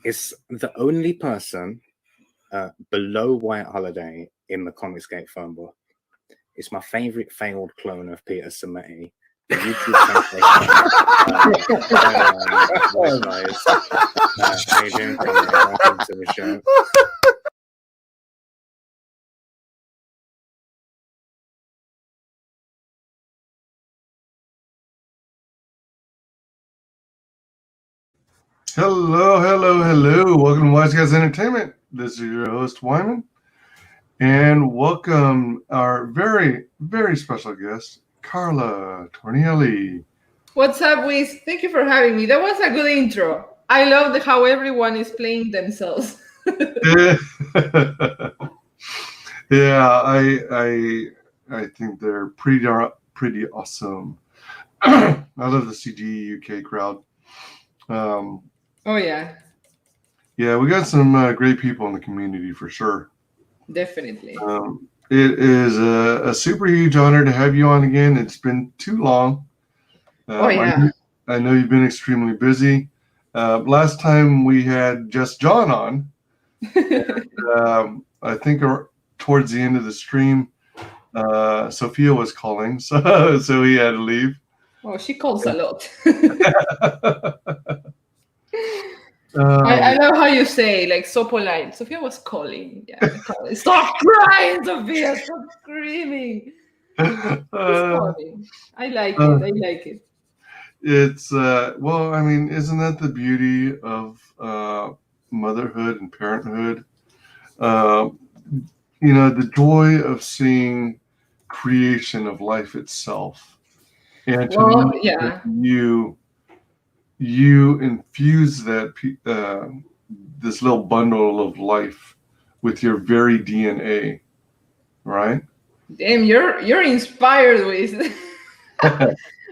It's the only person below White Holiday in the Comicsgate phone book. It's my favorite failed clone of Peter Sametti. The YouTube guys. How you doing, Conrad? Welcome to the show. Hello. Welcome to WyzGyz Entertainment. This is your host, Wyman. And welcome our very, very special guest, Carla Tornielli. What's up, Wiz? Thank you for having me. That was a good intro. I love how everyone is playing themselves. Yeah, I think they're pretty awesome. I love the CG UK crowd. Oh, yeah. Yeah, we got some great people in the community for sure. Definitely. It is a super huge honor to have you on again. It's been too long. Oh, yeah. I know you've been extremely busy. Last time we had just John on. And, I think towards the end of the stream, Sophia was calling, so he had to leave. Oh, she calls a lot. I love how you say, like, so polite. Sophia was calling. Yeah, stop crying, Sophia. Stop screaming. I like it. It's well, I mean, isn't that the beauty of motherhood and parenthood? You know, the joy of seeing creation of life itself, and you infuse that this little bundle of life with your very DNA, right? Damn, you're inspired, Wiz.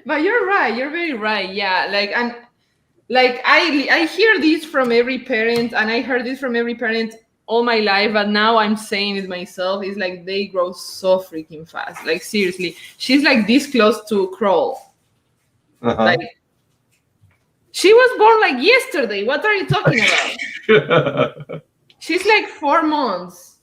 But you're right. You're very right. Yeah, I hear this from every parent, and I heard this from every parent all my life, but now I'm saying it myself. It's like they grow so freaking fast. Like, seriously, she's like this close to crawl. Like, she was born like yesterday. What are you talking about? She's like 4 months.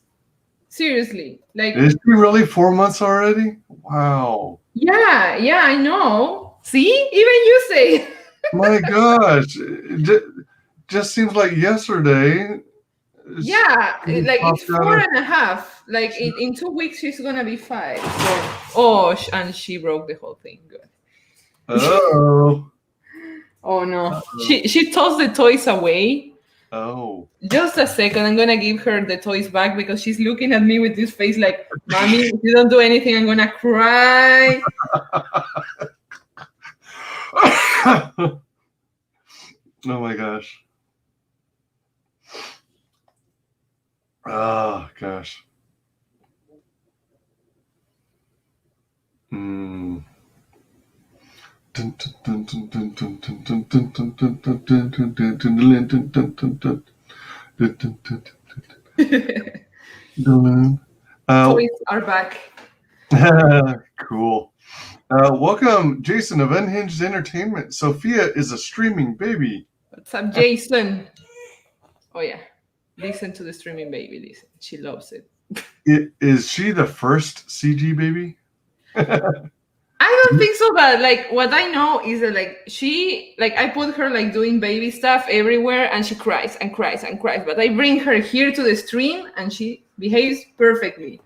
Seriously. Like, is she really 4 months already? Wow. Yeah, I know. See? Even you say. My gosh. It just seems like yesterday. Yeah, like it's 4.5. Like in 2 weeks, she's going to be 5. So, and she broke the whole thing. Good. Oh. Oh, no. She tossed the toys away. Oh. Just a second. I'm going to give her the toys back because she's looking at me with this face like, Mommy, if you don't do anything, I'm going to cry. Oh, my gosh. Oh, gosh. Toys are back. Cool. Welcome, Jason of Unhinged Entertainment. Sophia is a streaming baby. What's up, Jason? Oh, yeah. Listen to the streaming baby. Listen. She loves it. Is she the first CG baby? I don't think so, but like what I know is that I put her like doing baby stuff everywhere and she cries and cries and cries. But I bring her here to the stream and she behaves perfectly.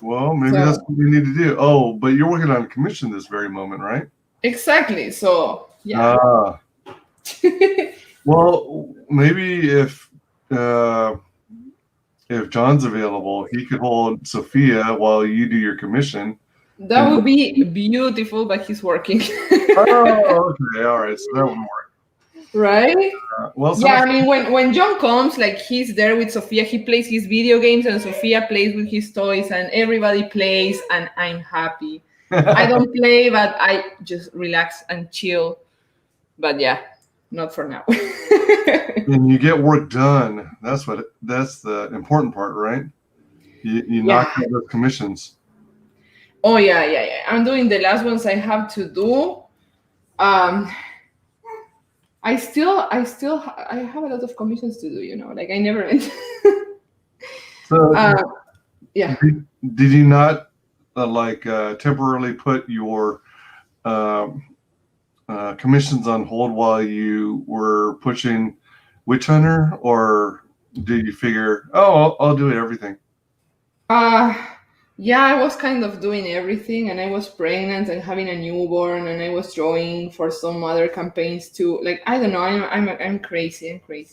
Well, maybe that's what we need to do. Oh, but you're working on a commission this very moment, right? Exactly. So yeah. Well, maybe if John's available, he could hold Sophia while you do your commission. That would be beautiful, but he's working. Oh, okay. All right. So that wouldn't work. Right? Well, yeah, I mean, when John comes, like, he's there with Sophia. He plays his video games, and Sophia plays with his toys, and everybody plays, and I'm happy. I don't play, but I just relax and chill. But yeah, not for now. And you get work done. That's the important part, right? You knock out those commissions. Oh, yeah. I'm doing the last ones I have to do. I have a lot of commissions to do. Like I never end. So Yeah. did you not temporarily put your commissions on hold while you were pushing Witch Hunter, or did you figure, oh, I'll do everything? Yeah, I was kind of doing everything, and I was pregnant and having a newborn, and I was drawing for some other campaigns too. Like I don't know, I'm crazy. I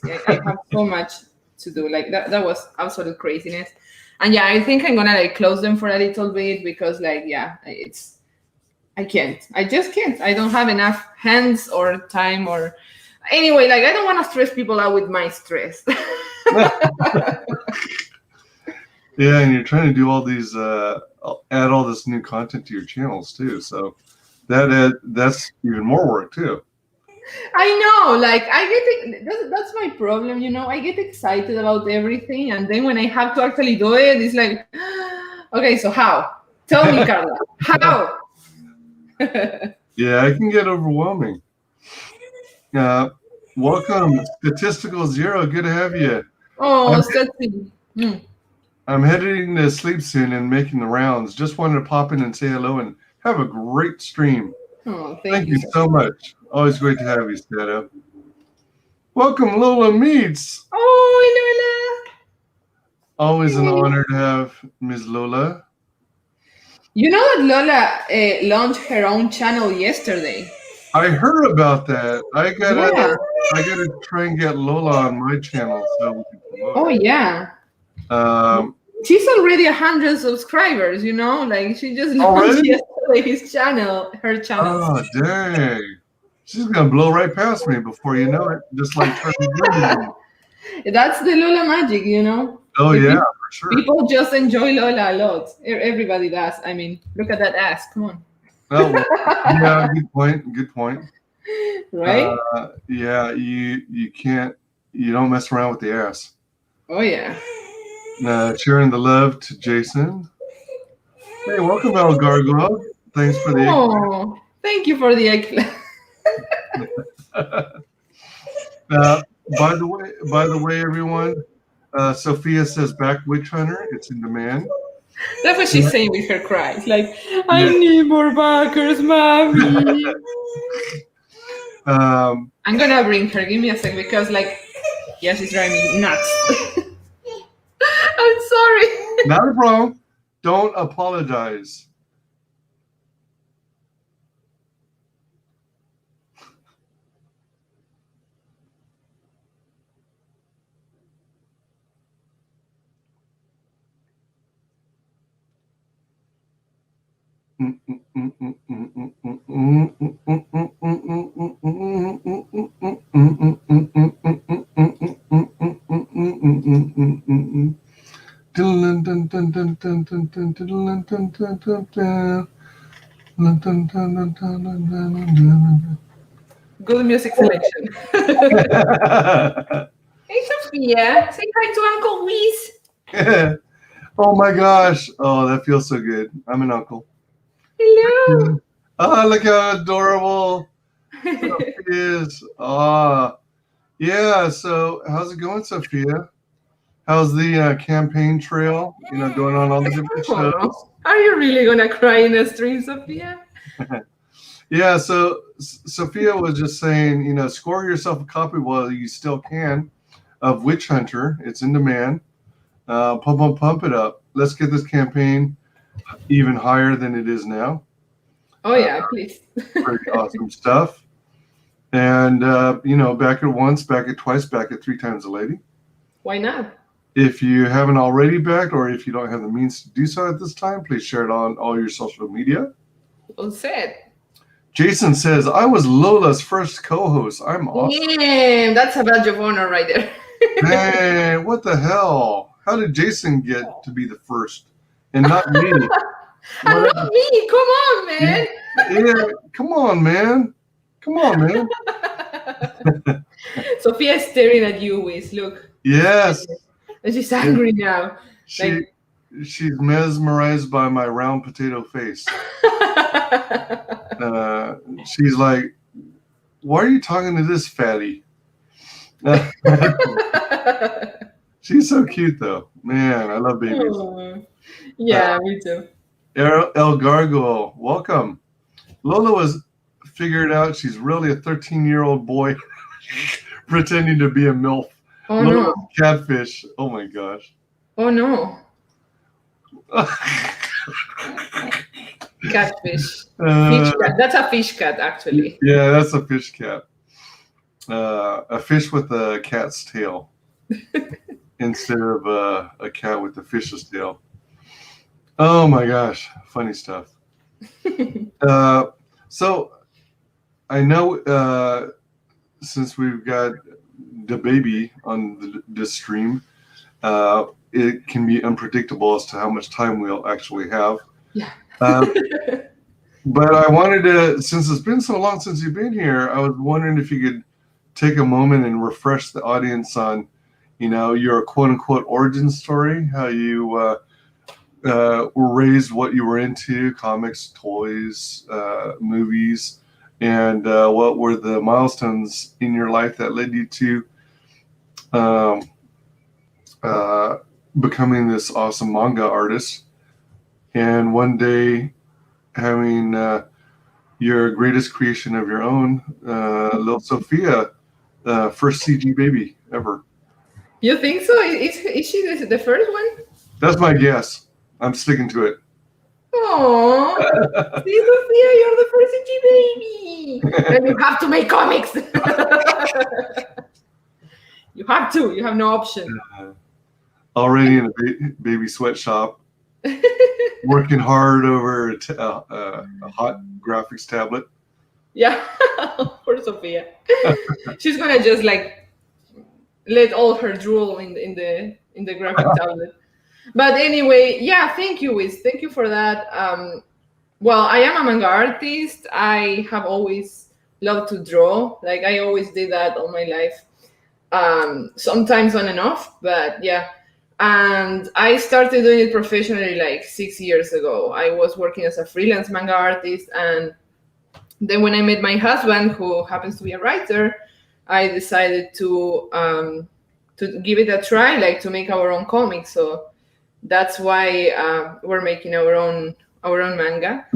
have so much to do. Like that was absolute craziness. And yeah, I think I'm gonna like close them for a little bit because like yeah, I just can't. I don't have enough hands or time or anyway. Like I don't want to stress people out with my stress. Yeah, and you're trying to do all these, add all this new content to your channels too. So that's even more work too. I know, like that's my problem, I get excited about everything, and then when I have to actually do it, it's like, okay, so how? Tell me, Carla, how? Yeah, it can get overwhelming. Welcome, Statistical Zero. Good to have you. Oh, Stati. I'm heading to sleep soon and making the rounds. Just wanted to pop in and say hello and have a great stream. Oh, thank you so much. Always great to have you, Stata. Welcome, Lola Meets. Oh, Lola. Always an honor to have Ms. Lola. You know that Lola launched her own channel yesterday. I heard about that. I gotta try and get Lola on my channel so we can promote. Oh yeah. She's already 100 subscribers. Like she just launched yesterday her channel. Oh dang! She's gonna blow right past me before you know it. Just like that's the Lola magic, Oh yeah, for sure. People just enjoy Lola a lot. Everybody does. I mean, look at that ass. Come on. Oh, yeah, good point. Right? Yeah, you don't mess around with the ass. Oh yeah. Sharing the love to Jason. Hey, welcome, El Gargoyle. Thanks for the eggplant. Thank you for the eggplant. By the way, everyone, Sophia says back Witch Hunter. It's in demand. That's what she's saying with her cries. Like, I need more backers, mommy. I'm gonna bring her. Give me a second because, she's driving me nuts. I'm sorry. Not a problem. Don't apologize. Good music selection. Hey, Sophia. Say hi to Uncle Wyz. Oh my gosh. Oh, that feels so good. I'm an uncle. Hello. Oh, look how adorable Sophia is. Oh, yeah. So how's it going, Sophia? How's the campaign trail? Going on all the different shows. Are you really gonna cry in the stream, Sophia? Yeah. So Sophia was just saying, score yourself a copy while you still can of Witch Hunter. It's in demand. Pump it up. Let's get this campaign even higher than it is now. Oh yeah, please. Pretty awesome stuff. And back at once, back at twice, back at 3 times a lady. Why not? If you haven't already backed, or if you don't have the means to do so at this time, please share it on all your social media. Well said. Jason says, I was Lola's first co-host. I'm awesome. Damn, that's a badge of honor right there. Hey, what the hell? How did Jason get to be the first and not me? And not me. Come on, man. Yeah, come on, man. Come on, man. Sophia is staring at you, Wyz. Look. Yes. And she's angry now. She's mesmerized by my round potato face. She's like, why are you talking to this fatty? She's so cute, though. Man, I love babies. Oh, yeah, me too. El Gargoyle, welcome. Lola was figured out she's really a 13-year-old boy pretending to be a MILF. Oh Lola no. catfish. Oh my gosh. Oh no. Catfish. Fish cat. That's a fish cat, actually. Yeah, that's a fish cat. A fish with a cat's tail instead of a cat with a fish's tail. Oh my gosh, funny stuff. So I know since we've got the baby on this stream, it can be unpredictable as to how much time we'll actually have. Yeah. But I wanted to, since it's been so long since you've been here, I was wondering if you could take a moment and refresh the audience on, your quote-unquote origin story, how you were raised, what you were into, comics, toys, movies, and what were the milestones in your life that led you to becoming this awesome manga artist, and one day having your greatest creation of your own, little Sophia, first CG baby ever. You think so? Is she the first one? That's my guess. I'm sticking to it. Oh, see, Sophia, you're the first CG baby. And you have to make comics. You have to. You have no option. Already in a baby sweatshop, working hard over a hot graphics tablet. Yeah, for Sophia. She's gonna just let all her drool in the graphic tablet. But anyway, yeah, thank you, Wiz. Thank you for that. Well, I am a manga artist. I have always loved to draw. I always did that all my life. Sometimes on and off, but yeah. And I started doing it professionally 6 years ago. I was working as a freelance manga artist, and then when I met my husband, who happens to be a writer, I decided to give it a try, to make our own comics. So that's why we're making our own manga.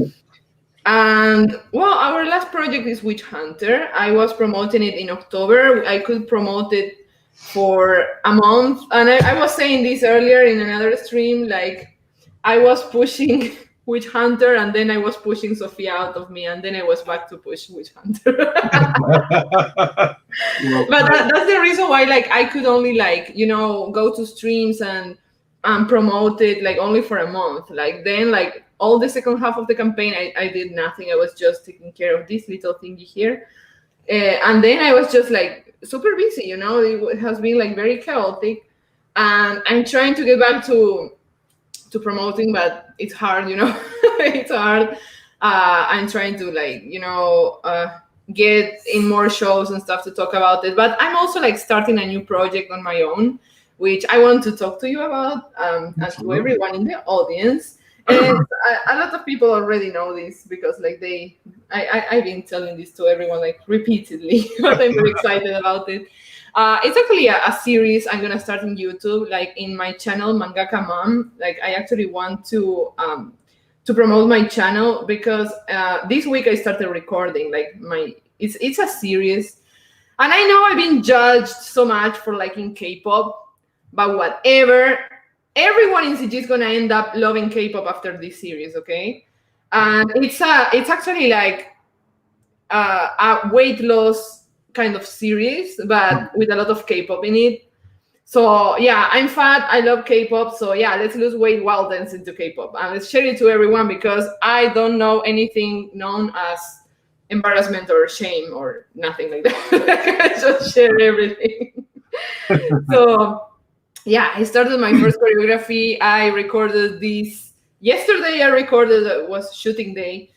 And well, our last project is Witch Hunter. I was promoting it in October. I could promote it for a month, and I was saying this earlier in another stream. I was pushing Witch Hunter, and then I was pushing Sophia out of me, and then I was back to push Witch Hunter. But that's the reason why I could only go to streams and promote it only for a month. Then all the second half of the campaign, I did nothing. I was just taking care of this little thingy here, and then I was just super busy. It has been very chaotic, and I'm trying to get back to promoting, but it's hard. It's hard. I'm trying to get in more shows and stuff to talk about it, but I'm also starting a new project on my own, which I want to talk to you about, and to everyone in the audience. And a lot of people already know this because I've been telling this to everyone repeatedly, but I'm very excited about it. It's actually a series I'm gonna start on YouTube, in my channel Mangaka Mom. I actually want to promote my channel because this week I started recording it's a series, and I know I've been judged so much for liking K-pop, but whatever. Everyone in CG is gonna end up loving K-pop after this series, okay? And it's actually a weight loss kind of series, but with a lot of K-pop in it. So yeah, I'm fat, I love K-pop, so yeah, let's lose weight while dancing to K-pop. And let's share it to everyone because I don't know anything known as embarrassment or shame or nothing like that. I just share everything. So yeah, I started my first choreography. I recorded this yesterday. It was shooting day.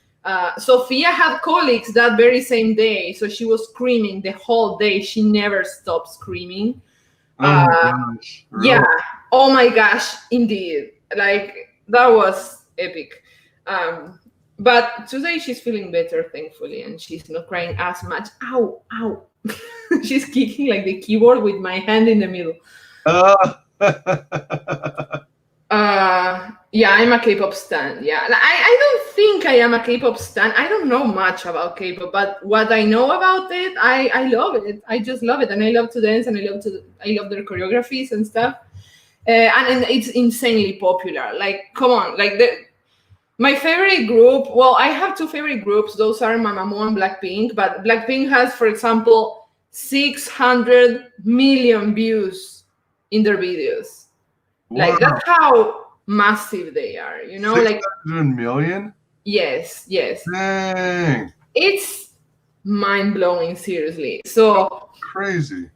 Sophia had colics that very same day, so she was screaming the whole day. She never stopped screaming. Oh my gosh. Really? Yeah. Oh my gosh, indeed. That was epic. But today she's feeling better, thankfully, and she's not crying as much. Ow, ow. She's kicking like the keyboard with my hand in the middle. Yeah, I'm a K-pop stan. Yeah, I don't think I am a K-pop stan. I don't know much about K-pop, but what I know about it, I love it. I just love it, and I love to dance, and I love their choreographies and stuff. And it's insanely popular. Like, come on, like my favorite group. Well, I have two favorite groups. Those are Mamamoo and Blackpink. But Blackpink has, for example, 600 million views in their videos. Wow. Like, that's how massive they are, you know? 600 like million? Yes. Dang. It's mind-blowing, seriously. So Crazy.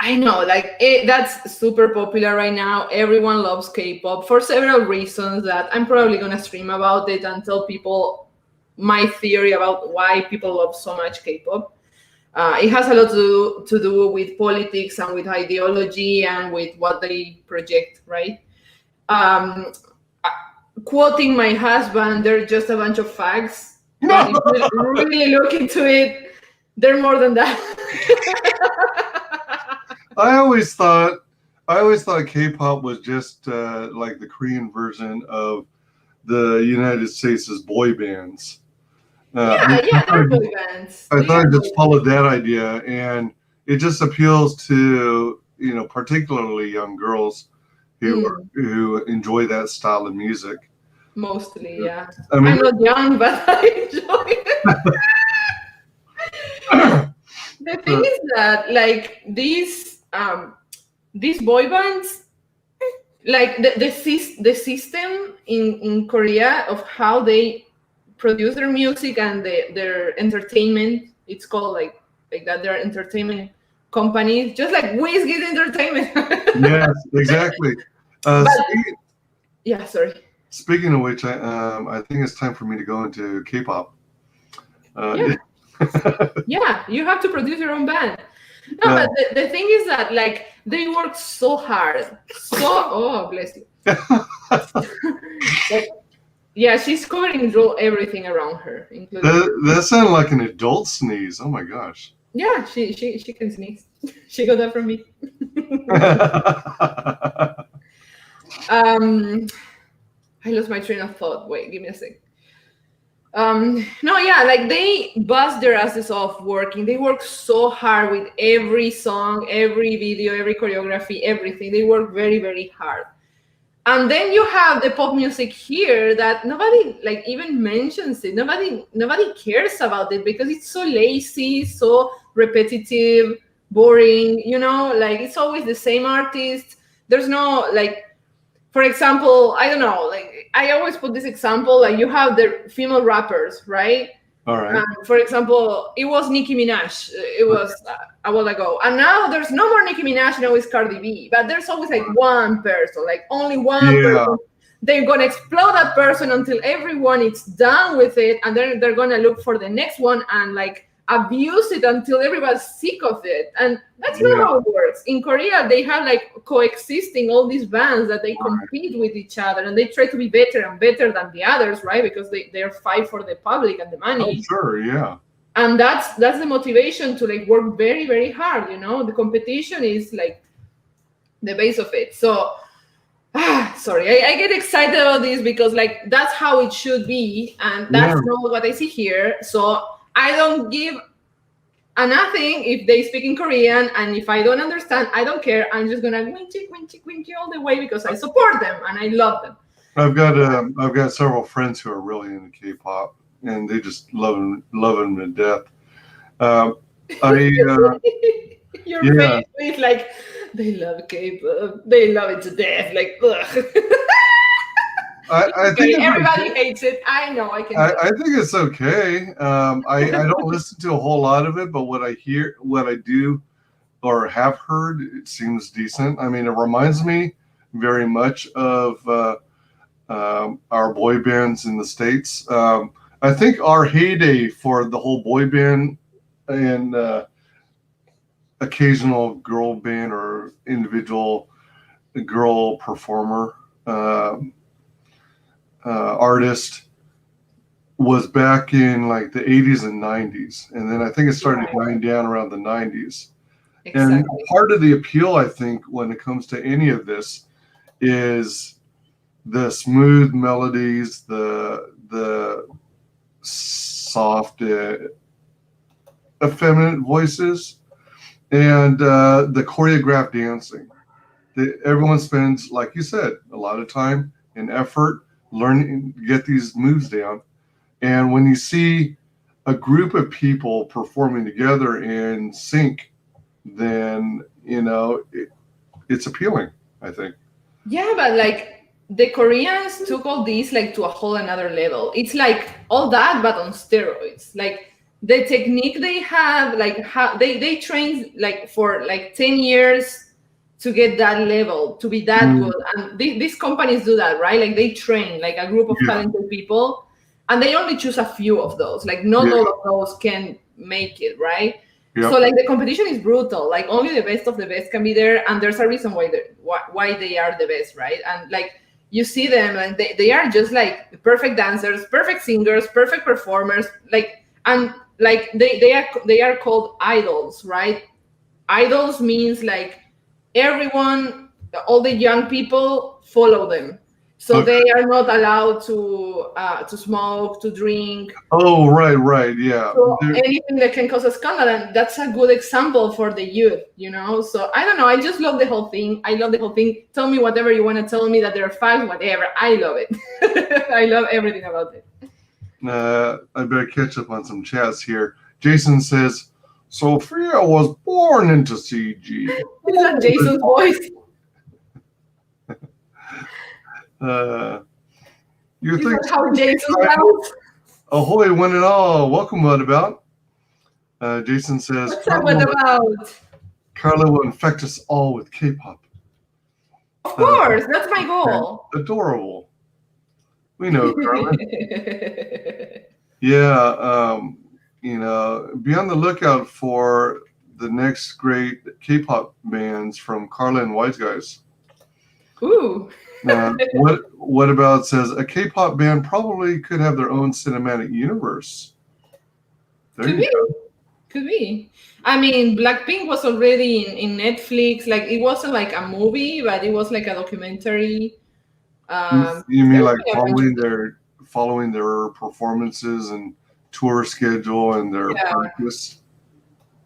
I know, like, that's super popular right now. Everyone loves K-pop for several reasons that I'm probably going to stream about it and tell people my theory about why people love so much K-pop. It has a lot to do with politics and with ideology and with what they project, right? Quoting my husband, they're just a bunch of fags. But if you really look into it, they're more than that. I always thought K-pop was just like the Korean version of the United States' boy bands. Yeah, they're boy bands. I thought I just followed that idea, and it just appeals to, you know, particularly young girls who enjoy that style of music. Mostly, yeah. I mean, I'm not young, but I enjoy it. The thing is that, like, these boy bands, like the system in Korea of how they produce their music and their entertainment, it's called like that. They're entertainment companies, just like WyzGyz Entertainment. Yes, exactly. Yeah, sorry. Speaking of which, I think it's time for me to go into K-pop. Yeah, you have to produce your own band. No, but the thing is that, like, they work so hard. Oh, bless you. Like, yeah, she's covering everything around her, including. That sounded like an adult sneeze. Oh my gosh. Yeah, she can sneeze. She got that from me. I lost my train of thought. Wait, give me a sec. No, yeah, like, they bust their asses off working. They work so hard with every song, every video, every choreography, everything. They work very, very hard. And then you have the pop music here that nobody, like, even mentions it. Nobody cares about it because it's so lazy, so repetitive, boring, you know, like, it's always the same artist. There's no, like, for example, I don't know, like, I always put this example, like, you have the female rappers, right? All right. For example, it was Nicki Minaj. It was a while ago. And now there's no more Nicki Minaj, now it's Cardi B. But there's always, like, one person, like, only one person. They're going to explode that person until everyone is done with it. And then they're going to look for the next one and, like, abuse it until everybody's sick of it. And that's not how it works. In Korea, they have, like, coexisting all these bands that they compete with each other, and they try to be better and better than the others, right? Because they're fight for the public and the money. Oh, sure, yeah. And that's the motivation to, like, work very, very hard, you know? The competition is, like, the base of it. So sorry, I get excited about this because, like, that's how it should be, and that's not what I see here. So I don't give a nothing if they speak in Korean, and if I don't understand, I don't care. I'm just gonna winchi all the way because I support them and I love them. I've got several friends who are really into K-pop, and they just love them to death. Your face is like, they love K-pop, they love it to death. Like, ugh. I think everybody hates it. I know. I think it's okay. I don't listen to a whole lot of it, but what I do or have heard, it seems decent. I mean, it reminds me very much of our boy bands in the States. I think our heyday for the whole boy band and occasional girl band or individual girl performer artist was back in like the 80s and 90s, and then I think it started dying down around the 90s. Exactly. And part of the appeal, I think, when it comes to any of this, is the smooth melodies, the soft, effeminate voices, and the choreographed dancing. Everyone spends, like you said, a lot of time and effort learning to get these moves down. And when you see a group of people performing together in sync, then, you know, it's appealing, I think. Yeah, but like the Koreans took all this like to a whole another level. It's like all that, but on steroids. Like the technique they have, like how they train like for like 10 years to get that level, to be that good. And these companies do that, right? Like they train like a group of talented people, and they only choose a few of those. Like not all of those can make it, right? So like the competition is brutal. Like only the best of the best can be there, and there's a reason why they are the best, right? And like you see them, and they are just like perfect dancers, perfect singers, perfect performers. Like and like they are called idols, right? Idols means like everyone, all the young people follow them. So they are not allowed to smoke, to drink. Oh, right, yeah. So anything that can cause a scandal, and that's a good example for the youth, you know. So I don't know. I just love the whole thing. I love the whole thing. Tell me whatever you want to tell me that there are facts, whatever. I love it. I love everything about it. I better catch up on some chats here. Jason says, Sophia was born into CG. Is that Jason's voice? You think how Jason sounds? Ahoy, one and all. Welcome, What About? Jason says, What's up, What About? Carla will infect us all with K-pop. Of course, that's my goal. Adorable. We know, Carla. Yeah, you know, be on the lookout for the next great K-pop bands from Carla and WyzGyz. Ooh. What About says a K-pop band probably could have their own cinematic universe. Could be. I mean, Blackpink was already in Netflix. Like it wasn't like a movie, but it was like a documentary. You mean like following their performances and tour schedule and their practice?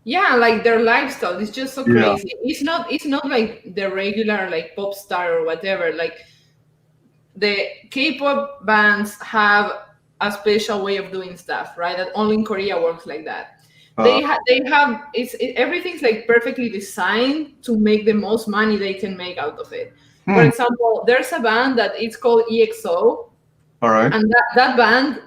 Yeah, like their lifestyle is just so crazy. It's not like the regular like pop star or whatever. Like the K-pop bands have a special way of doing stuff, right? That only in Korea works like that. They have everything's like perfectly designed to make the most money they can make out of it. For example, there's a band that it's called EXO. All right. And that band,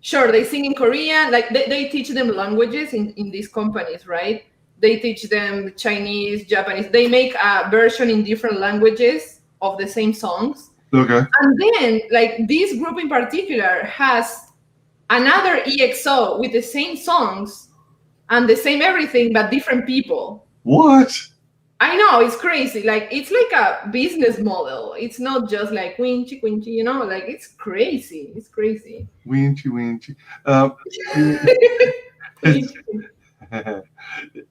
sure, they sing in Korean. Like they teach them languages in these companies, right? They teach them Chinese, Japanese. They make a version in different languages of the same songs. Okay. And then, like this group in particular has another EXO with the same songs and the same everything, but different people. What? I know, it's crazy. Like it's like a business model. It's not just like winchy, you know, like it's crazy. It's crazy. Winchy.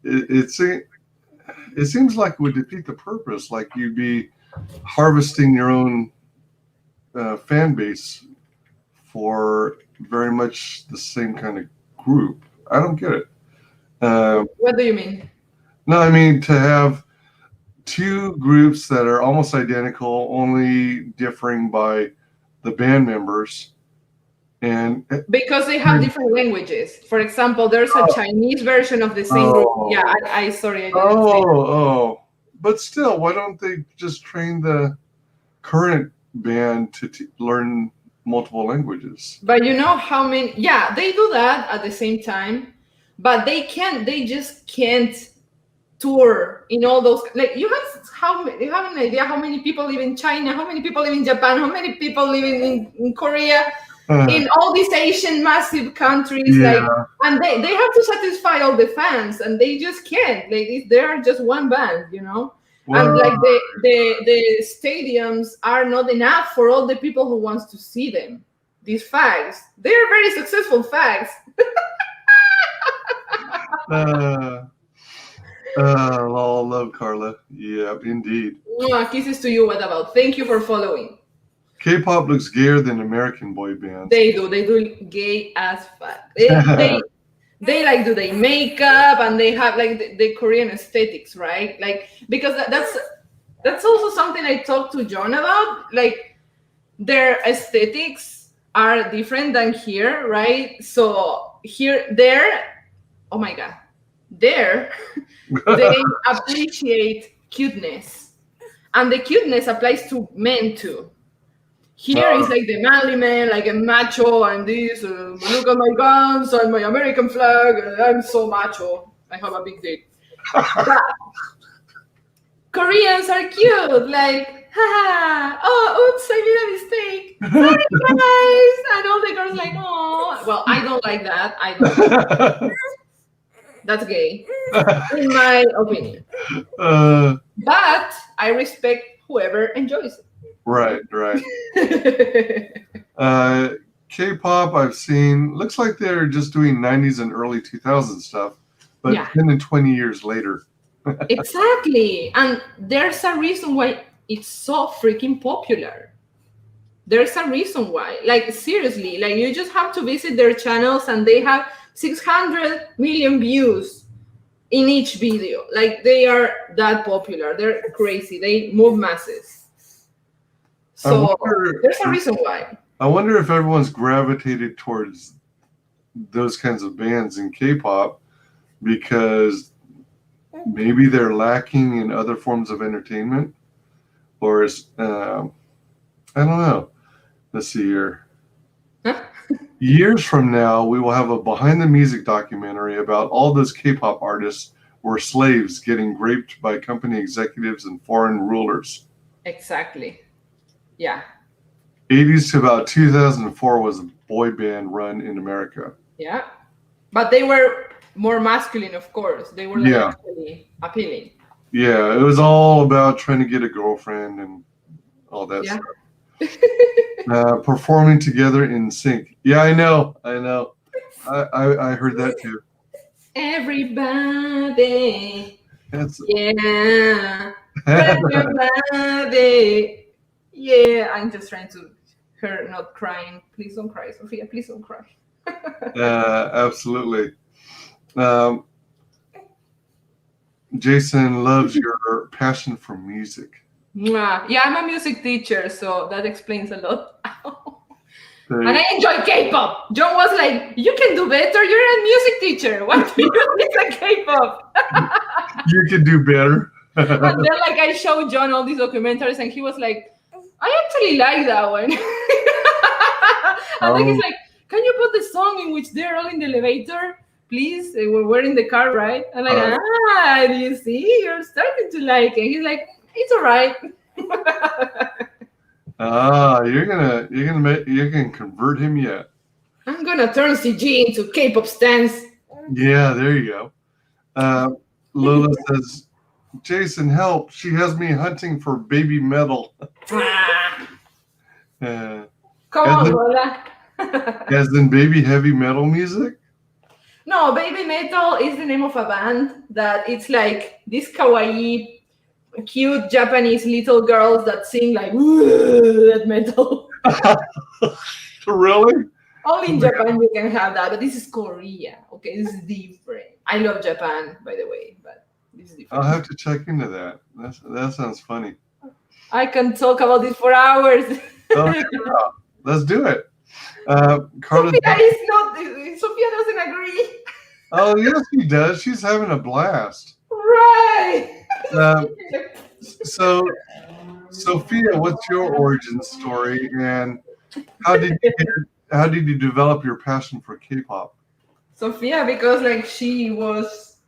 It seems like it would defeat the purpose. Like you'd be harvesting your own fan base for very much the same kind of group. I don't get it. What do you mean? No, I mean to have two groups that are almost identical, only differing by the band members. And because they have different languages. For example, there's a Chinese version of the same group. Yeah, I sorry. I didn't say. But still, why don't they just train the current band to learn multiple languages? But you know how many? Yeah, they do that at the same time, but they just can't tour in all those. Like you have an idea how many people live in China, how many people live in Japan, how many people live in Korea, in all these Asian massive countries, like, and they have to satisfy all the fans, and they just can't. Like they are just one band, you know. Wow. And like the stadiums are not enough for all the people who wants to see them. these fags. They are very successful fags. Love Carla. Yeah, indeed. Kisses to you. What about? Thank you for following. K-pop looks gayer than American boy bands. They do gay as fuck. They like do their makeup, and they have like the Korean aesthetics, right? Like, because that's also something I talked to John about. Like, their aesthetics are different than here, right? So oh my god, they appreciate cuteness, and the cuteness applies to men too. Here is like the manly man, like a macho, and this, look at my guns and my American flag, and I'm so macho. I have a big dick. But Koreans are cute, like, haha, oh, oops, I made a mistake. Sorry, guys. And all the girls like, oh. Well, I don't like that. That's gay, in my opinion. But I respect whoever enjoys it. Right. K-pop I've seen, looks like they're just doing 90s and early 2000s stuff, but 10 and 20 years later. Exactly. And there's a reason why it's so freaking popular. There's a reason why. Like, seriously, like, you just have to visit their channels, and they have 600 million views in each video. Like, they are that popular. They're crazy. They move masses. So there's a reason why. I wonder if everyone's gravitated towards those kinds of bands in K-pop because maybe they're lacking in other forms of entertainment, or is I don't know. Let's see here. Years from now, we will have a behind the music documentary about all those K-pop artists were slaves getting raped by company executives and foreign rulers. Exactly. Yeah. 80s to about 2004 was a boy band run in America. Yeah. But they were more masculine, of course. They were actually appealing. Yeah, it was all about trying to get a girlfriend and all that stuff. Performing together in sync. Yeah, I know. I heard that too. Everybody. Yeah. Everybody. Yeah, I'm just trying to her not crying. Please don't cry, Sophia. Please don't cry. Absolutely. Jason loves your passion for music. Yeah, I'm a music teacher, so that explains a lot. And I enjoy K-pop. John was like, "You can do better. You're a music teacher. What do you do with K-pop?" You can do better. And then, like, I showed John all these documentaries, and he was like, I actually like that one. And then he's like, can you put the song in which they're all in the elevator, please? We're in the car, right? I'm like, do you see? You're starting to like it. He's like, it's all right. You can convert him yet. I'm gonna turn CG into K-pop stance. Yeah, there you go. Lola says, Jason, help. She has me hunting for baby metal. Come on, Lola. As in baby heavy metal music? No, baby metal is the name of a band that it's like this kawaii, cute Japanese little girls that sing like that metal. Really? Only in Japan you can have that, but this is Korea. Okay, this is different. I love Japan, by the way, but this is different. I'll have to check into that. That sounds funny. I can talk about this for hours. Oh, yeah. Let's do it. Carla, Sophia doesn't agree. Oh, yes, she does. She's having a blast. Right. So, Sophia, what's your origin story, and how did you develop your passion for K-pop? Sophia, because like she was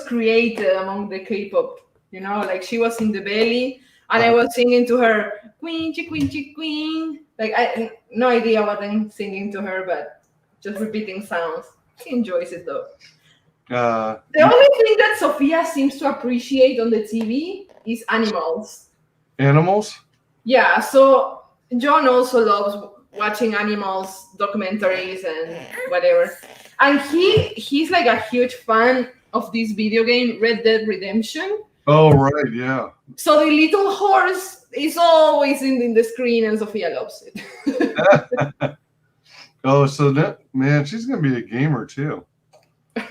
created among the K-pop, like she was in the belly, and I was singing to her, Queen, Queen, Queen. Like I no idea what I'm singing to her, but just repeating sounds. She enjoys it though. The only thing that Sophia seems to appreciate on the TV is animals. Animals? Yeah, so John also loves watching animals documentaries and whatever. And he's like a huge fan of this video game, Red Dead Redemption. Oh, right, yeah. So the little horse is always in the screen, and Sophia loves it. Oh, so that, man, she's gonna be a gamer too. I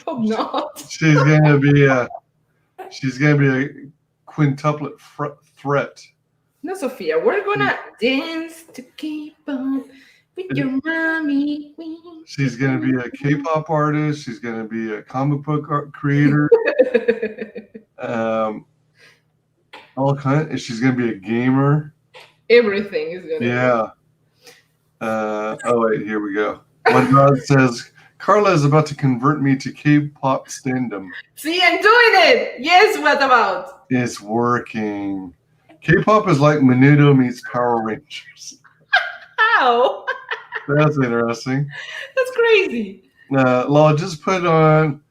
hope not. She's gonna be a quintuplet threat. No, Sophia, we're gonna dance to keep on with your mommy. She's gonna be a K-pop artist. She's gonna be a comic book creator. All kind. She's gonna be a gamer. Everything is gonna. Yeah. Oh wait, here we go. One God says Carla is about to convert me to K-pop standom. See, I'm doing it. Yes. What about? It's working. K-pop is like Menudo meets Power Rangers. How? That's interesting. That's crazy. Law, just put on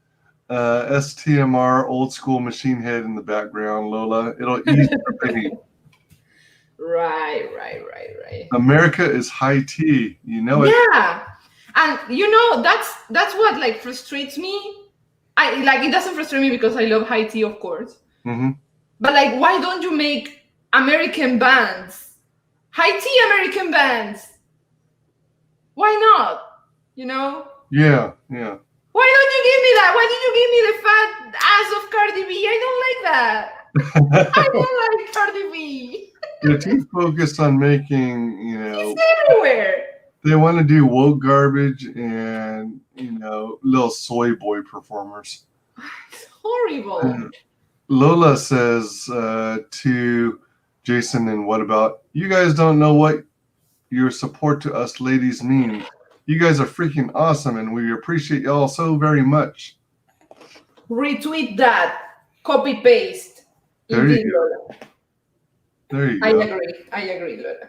STMR old school machine head in the background, Lola. It'll ease the pain. Right. America is high tea. You know it. Yeah. And you know, that's what like frustrates me. It doesn't frustrate me because I love high tea, of course. Mm-hmm. But like, why don't you make American bands? High tea American bands. Why not? You know? Yeah. Why don't you give me that? Why did you give me the fat ass of Cardi B? I don't like that. I don't like Cardi B. They're too focused on making, It's everywhere. They want to do woke garbage and, little soy boy performers. It's horrible. Lola says to Jason, and what about, you guys don't know what your support to us ladies means. You guys are freaking awesome, and we appreciate y'all so very much. Retweet that. Copy paste. There you go. There you go. I agree, Lola.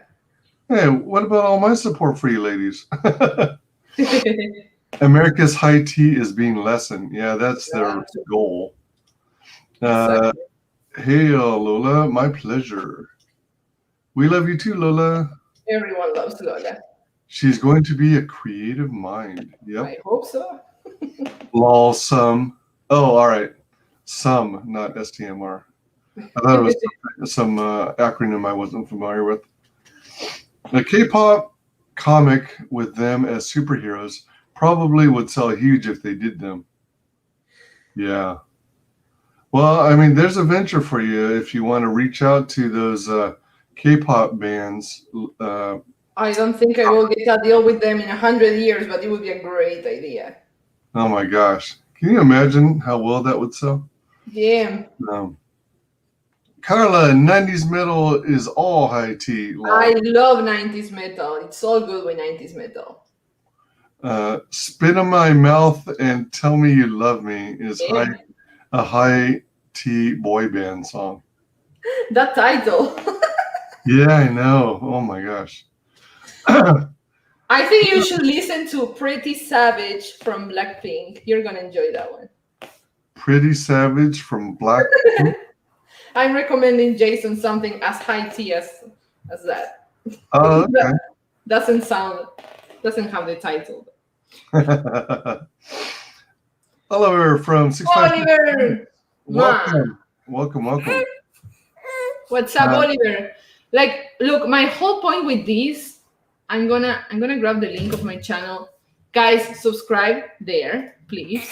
Hey, what about all my support for you ladies? America's high tea is being lessened. Yeah, that's their goal. Hey, Lola, my pleasure. We love you too, Lola. Everyone loves Lola. She's going to be a creative mind. Yep. I hope so. Lol, some. Oh, all right. Some, not STMR. I thought it was some acronym I wasn't familiar with. A K-pop comic with them as superheroes probably would sell huge if they did them. Yeah. Well, I mean, there's a venture for you if you want to reach out to those K-pop bands. I don't think I will get a deal with them in 100 years, but it would be a great idea. Oh my gosh. Can you imagine how well that would sell? Yeah. Carla, 90s metal is all high tea. I love 90s metal. It's all good with 90s metal. Spit in my mouth and tell me you love me is a high tea boy band song. That title. Yeah, I know. Oh my gosh. I think you should listen to Pretty Savage from Blackpink. You're going to enjoy that one. Pretty Savage from Blackpink? I'm recommending Jason something as high tea as that. Oh, okay. Doesn't have the title. Oliver from 655. Oliver! Welcome. What's up, Oliver? Like, look, my whole point with this, I'm gonna grab the link of my channel. Guys, subscribe there, please.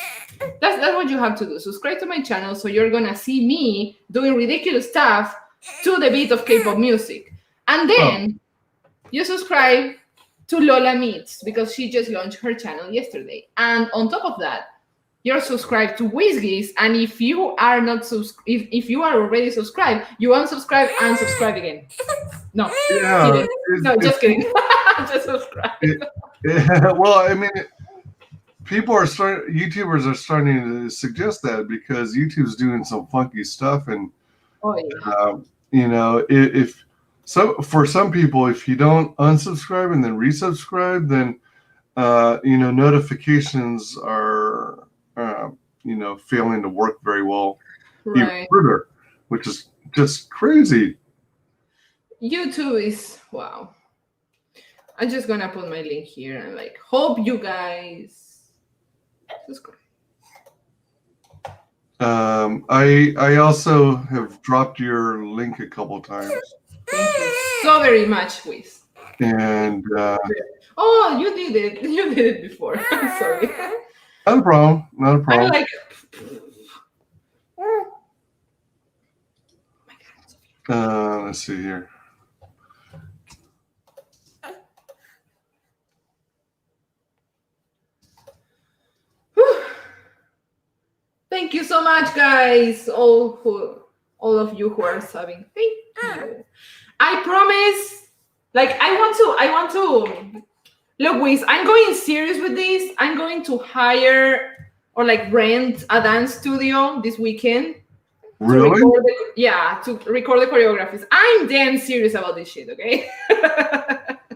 That's what you have to do. Subscribe to my channel so you're gonna see me doing ridiculous stuff to the beat of K-pop music. And then you subscribe to Lola Meets because she just launched her channel yesterday. And on top of that, you're subscribed to WyzGyz, and if you are not if you are already subscribed, you unsubscribe and subscribe again. No, yeah, just kidding. Just subscribe. Well, I mean, YouTubers are starting to suggest that because YouTube's doing some funky stuff, and for some people, if you don't unsubscribe and then resubscribe, then notifications are failing to work very well even further, which is just crazy. YouTube is wow. I'm just gonna put my link here and like hope you guys subscribe. I also have dropped your link a couple times. Thank you so very much, Wiz. And oh, you did it. You did it before. I'm sorry. not a problem. Not a I problem. like. Let's see here. Thank you so much, guys. All of you who are subbing. Thank you. I promise. Like I want to. Look, Wiz, I'm going serious with this. I'm going to hire or like rent a dance studio this weekend. Really? To record the choreographies. I'm damn serious about this shit, okay?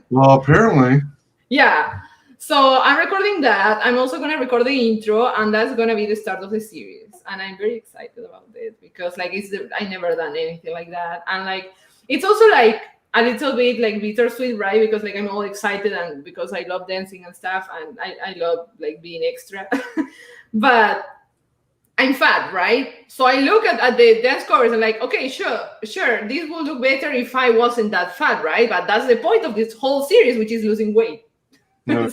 Well, apparently. Yeah. So I'm recording that. I'm also going to record the intro, and that's going to be the start of the series. And I'm very excited about it because like I never done anything like that. And like it's also like a little bit like bittersweet, right? Because like I'm all excited and because I love dancing and stuff, and I love like being extra. But I'm fat, right? So I look at the dance covers and like, okay, sure, this would look better if I wasn't that fat, right? But that's the point of this whole series, which is losing weight. Okay.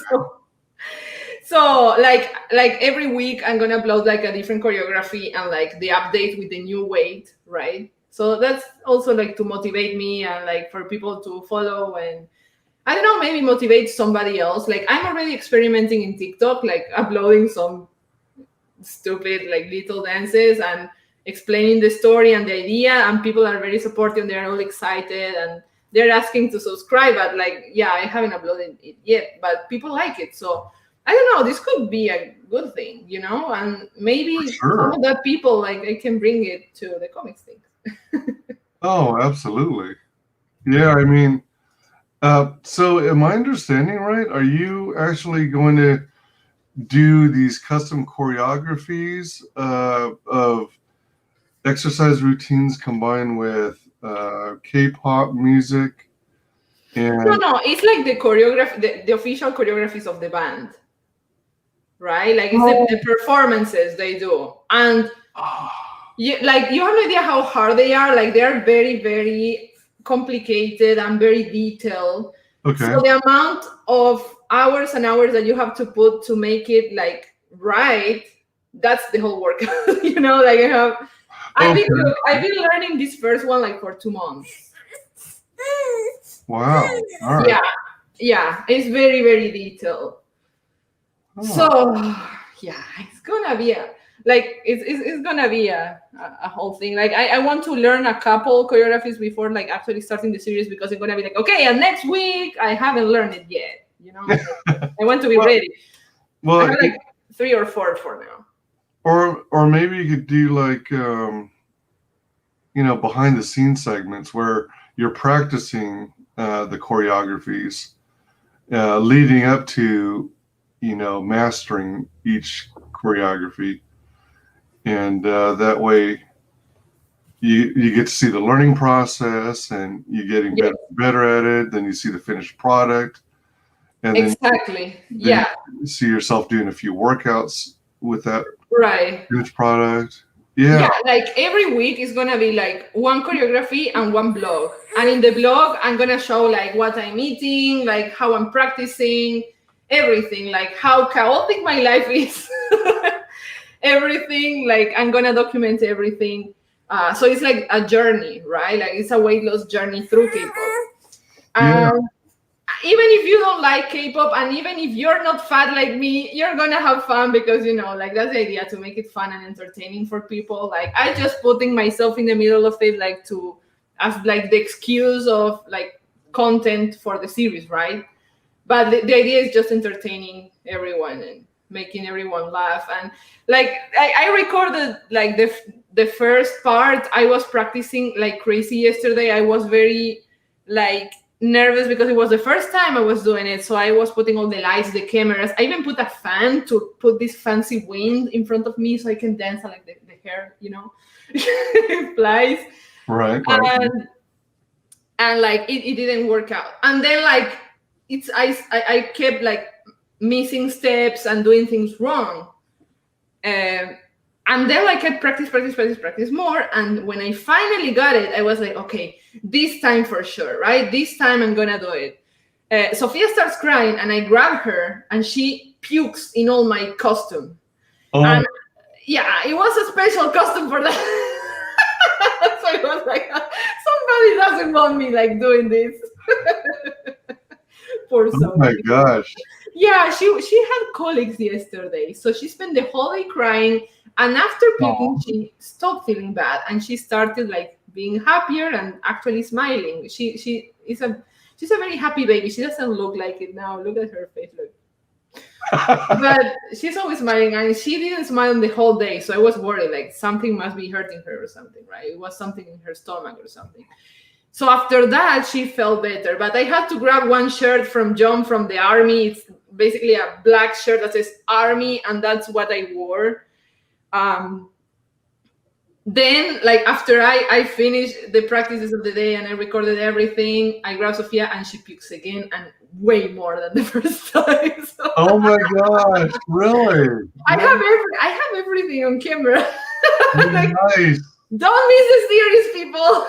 so like every week I'm gonna upload like a different choreography and like the update with the new weight, right? So that's also like to motivate me and like for people to follow and I don't know, maybe motivate somebody else. Like I'm already experimenting in TikTok, like uploading some stupid like little dances and explaining the story and the idea, and people are very supportive. They're all excited and they're asking to subscribe, but like I haven't uploaded it yet, but people like it. So I don't know, this could be a good thing, and maybe some of the people like I can bring it to the comics thing. Oh, absolutely. Yeah, I mean, so am I understanding right? Are you actually going to do these custom choreographies of exercise routines combined with K-pop music? And no, it's like the choreography, the official choreographies of the band, right? Like it's the performances they do, and you have no idea how hard they are. Like they are very, very complicated and very detailed. Okay. So the amount of hours and hours that you have to put to make it like right, that's the whole workout. Like I've been learning this first one like for 2 months. Wow. All right. Yeah, it's very, very detailed. Oh. So it's gonna be it's gonna be a whole thing. Like I want to learn a couple choreographies before like actually starting the series, because it's gonna be like, okay, and next week I haven't learned it yet. I want to be ready. Well, I have like 3 or 4 for now. Or maybe you could do like behind the scenes segments where you're practicing the choreographies leading up to mastering each choreography, and that way you get to see the learning process and you're getting better at it. Then you see the finished product, and exactly. then you see yourself doing a few workouts with that finished product. Yeah, like every week is gonna be like one choreography and one blog, and in the blog I'm gonna show like what I'm eating, like how I'm practicing, everything, like how chaotic my life is. Everything, like I'm gonna document everything. So it's like a journey, right? Like it's a weight loss journey through K-pop. Even if you don't like K-pop, and even if you're not fat like me, you're gonna have fun, because like that's the idea, to make it fun and entertaining for people. Like I just putting myself in the middle of it, like to as like the excuse of like content for the series, right? But the idea is just entertaining everyone and making everyone laugh. And like I recorded like the first part. I was practicing like crazy yesterday. I was very like nervous because it was the first time I was doing it. So I was putting all the lights, the cameras. I even put a fan to put this fancy wind in front of me so I can dance, and like the hair, flies. Right. And like it didn't work out. And then like I kept like missing steps and doing things wrong. And then I kept practice more. And when I finally got it, I was like, okay, this time for sure, right? This time I'm gonna do it. Sophia starts crying, and I grab her, and she pukes in all my costume. Oh. And yeah, it was a special costume for that. So it was like, somebody doesn't want me like doing this. Poor Sophie. Oh my gosh. Yeah, she had colics yesterday, so she spent the whole day crying. And after puking, she stopped feeling bad, and she started like being happier and actually smiling. She's a very happy baby. She doesn't look like it now. Look at her face, look. But she's always smiling, and she didn't smile the whole day, so I was worried like something must be hurting her or something, right? It was something in her stomach or something. So after that, she felt better. But I had to grab one shirt from John from the army. It's basically a black shirt that says army, and that's what I wore. Then, like, after I finished the practices of the day and I recorded everything, I grabbed Sophia, and she pukes again, and way more than the first time. So Oh my gosh, really? I have everything on camera. Like, Nice. don't miss the series, people.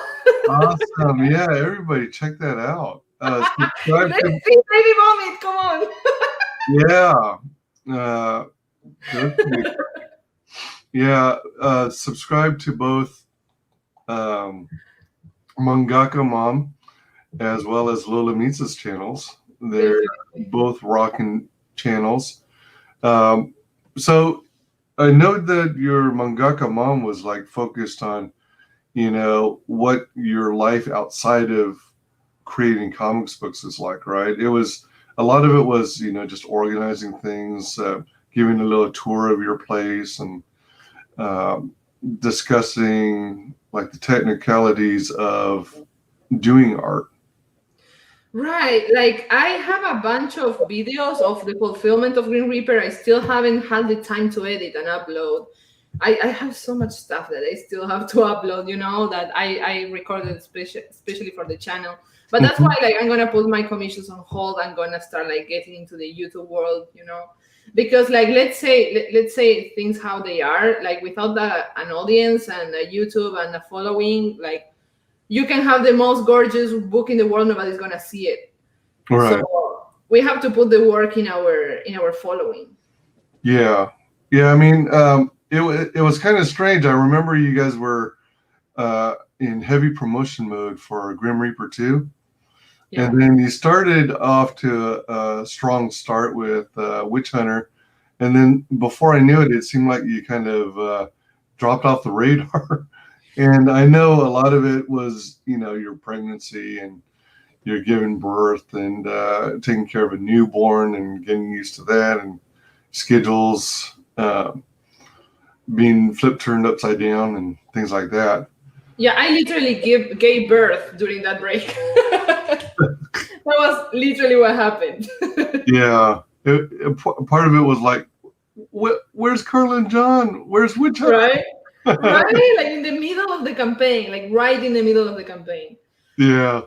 Awesome. Yeah, everybody check that out. Subscribe Let's to, see baby vomit. Come on. yeah. Yeah, subscribe to both Mangaka Mom as well as Lola Mitsa's channels. They're both rocking channels. So I know that your Mangaka Mom was like focused on, you know, what your life outside of creating comics books is like, right? It was, a lot of it was, you know, just organizing things, giving a little tour of your place, and discussing like the technicalities of doing art. Right, like I have a bunch of videos of the fulfillment of Green Reaper. I still haven't had the time to edit and upload. I have so much stuff that I still have to upload, you know, that I recorded especially for the channel. But that's why, like, I'm gonna put my commissions on hold. I'm gonna start like getting into the YouTube world, you know, because like let's say things how they are, like without an audience and a YouTube and a following, like you can have the most gorgeous book in the world, nobody's gonna see it. Right. So we have to put the work in our following. Yeah. I mean, it was kind of strange. I remember you guys were in heavy promotion mode for Grim Reaper 2. Yeah. And then you started off to a strong start with Witch Hunter. And then before I knew it, it seemed like you kind of dropped off the radar. And I know a lot of it was, you know, your pregnancy and you're giving birth and taking care of a newborn and getting used to that, and schedules being turned upside down and things like that. Yeah, I literally gave birth during that break. That was literally what happened. Yeah. Part of it was like, where's Carla and John? Where's Witch Hunter? Right? Right? Like in the middle of the campaign, like right in the middle of the campaign. Yeah.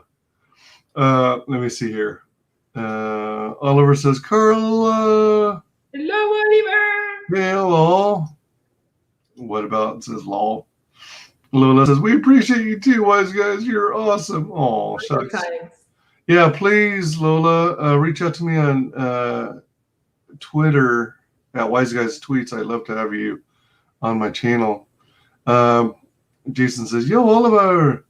Let me see here. Oliver says, Carla. Hello, Oliver. Hello. What about, says Lol. Lola says, we appreciate you too, WyzGyz. You're awesome. Oh, shucks. Yeah, please, Lola, reach out to me on Twitter at WyzGyz Tweets. I'd love to have you on my channel. Jason says, yo, Oliver.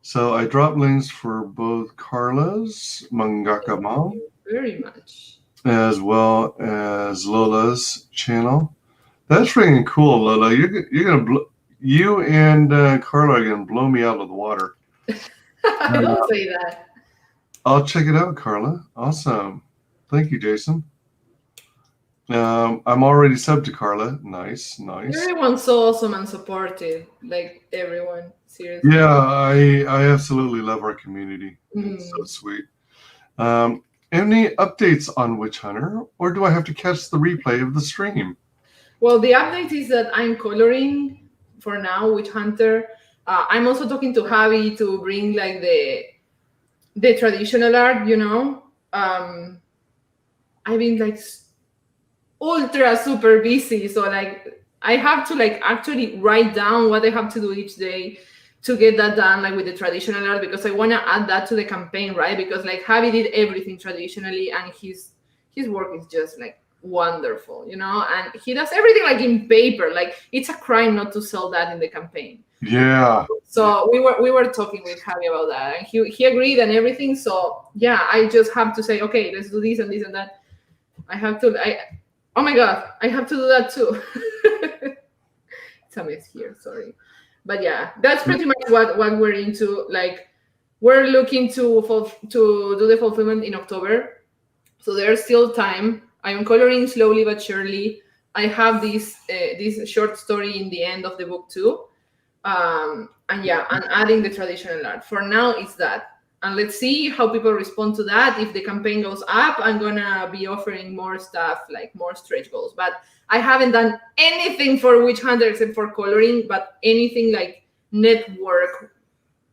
So I dropped links for both Carla's Mangaka Mom. Very much. As well as Lola's channel. That's freaking cool, Lola. You're gonna you and Carla are gonna blow me out of the water. Don't say that. I'll check it out, Carla. Awesome. Thank you, Jason. I'm already subbed to Carla. Nice. Everyone's so awesome and supportive. Like everyone, seriously. Yeah, I absolutely love our community. It's so sweet. Any updates on Witch Hunter, or do I have to catch the replay of the stream? Well, the update is that I'm coloring for now Witch Hunter. I'm also talking to Javi to bring like the traditional art, I've been like ultra super busy. So like I have to like actually write down what I have to do each day to get that done, like with the traditional art, because I want to add that to the campaign, right? Because like Javi did everything traditionally, and his work is just like wonderful, and he does everything like in paper. Like it's a crime not to sell that in the campaign. Yeah. So we were talking with Javi about that, and he agreed and everything. So yeah, I just have to say, okay, let's do this and this and that. Oh my god, I have to do that too. It's a mess here, sorry. But yeah, that's pretty much what we're into. Like we're looking to do the fulfillment in October. So there's still time. I'm coloring slowly but surely. I have this short story in the end of the book too. And yeah, and adding the traditional art. For now, it's that. And let's see how people respond to that. If the campaign goes up, I'm gonna be offering more stuff, like more stretch goals. But I haven't done anything for Witch Hunter except for coloring, but anything like network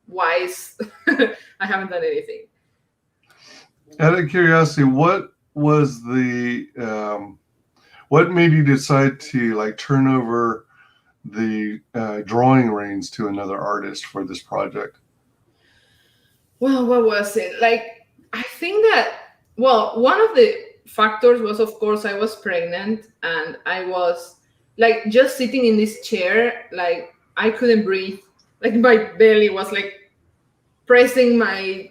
wise, I haven't done anything. Out of curiosity, what was the what made you decide to like turn over the drawing reins to another artist for this project? Well, what was it? Like, I think that, well, one of the factors was, of course, I was pregnant, and I was like just sitting in this chair, like I couldn't breathe. Like my belly was like pressing my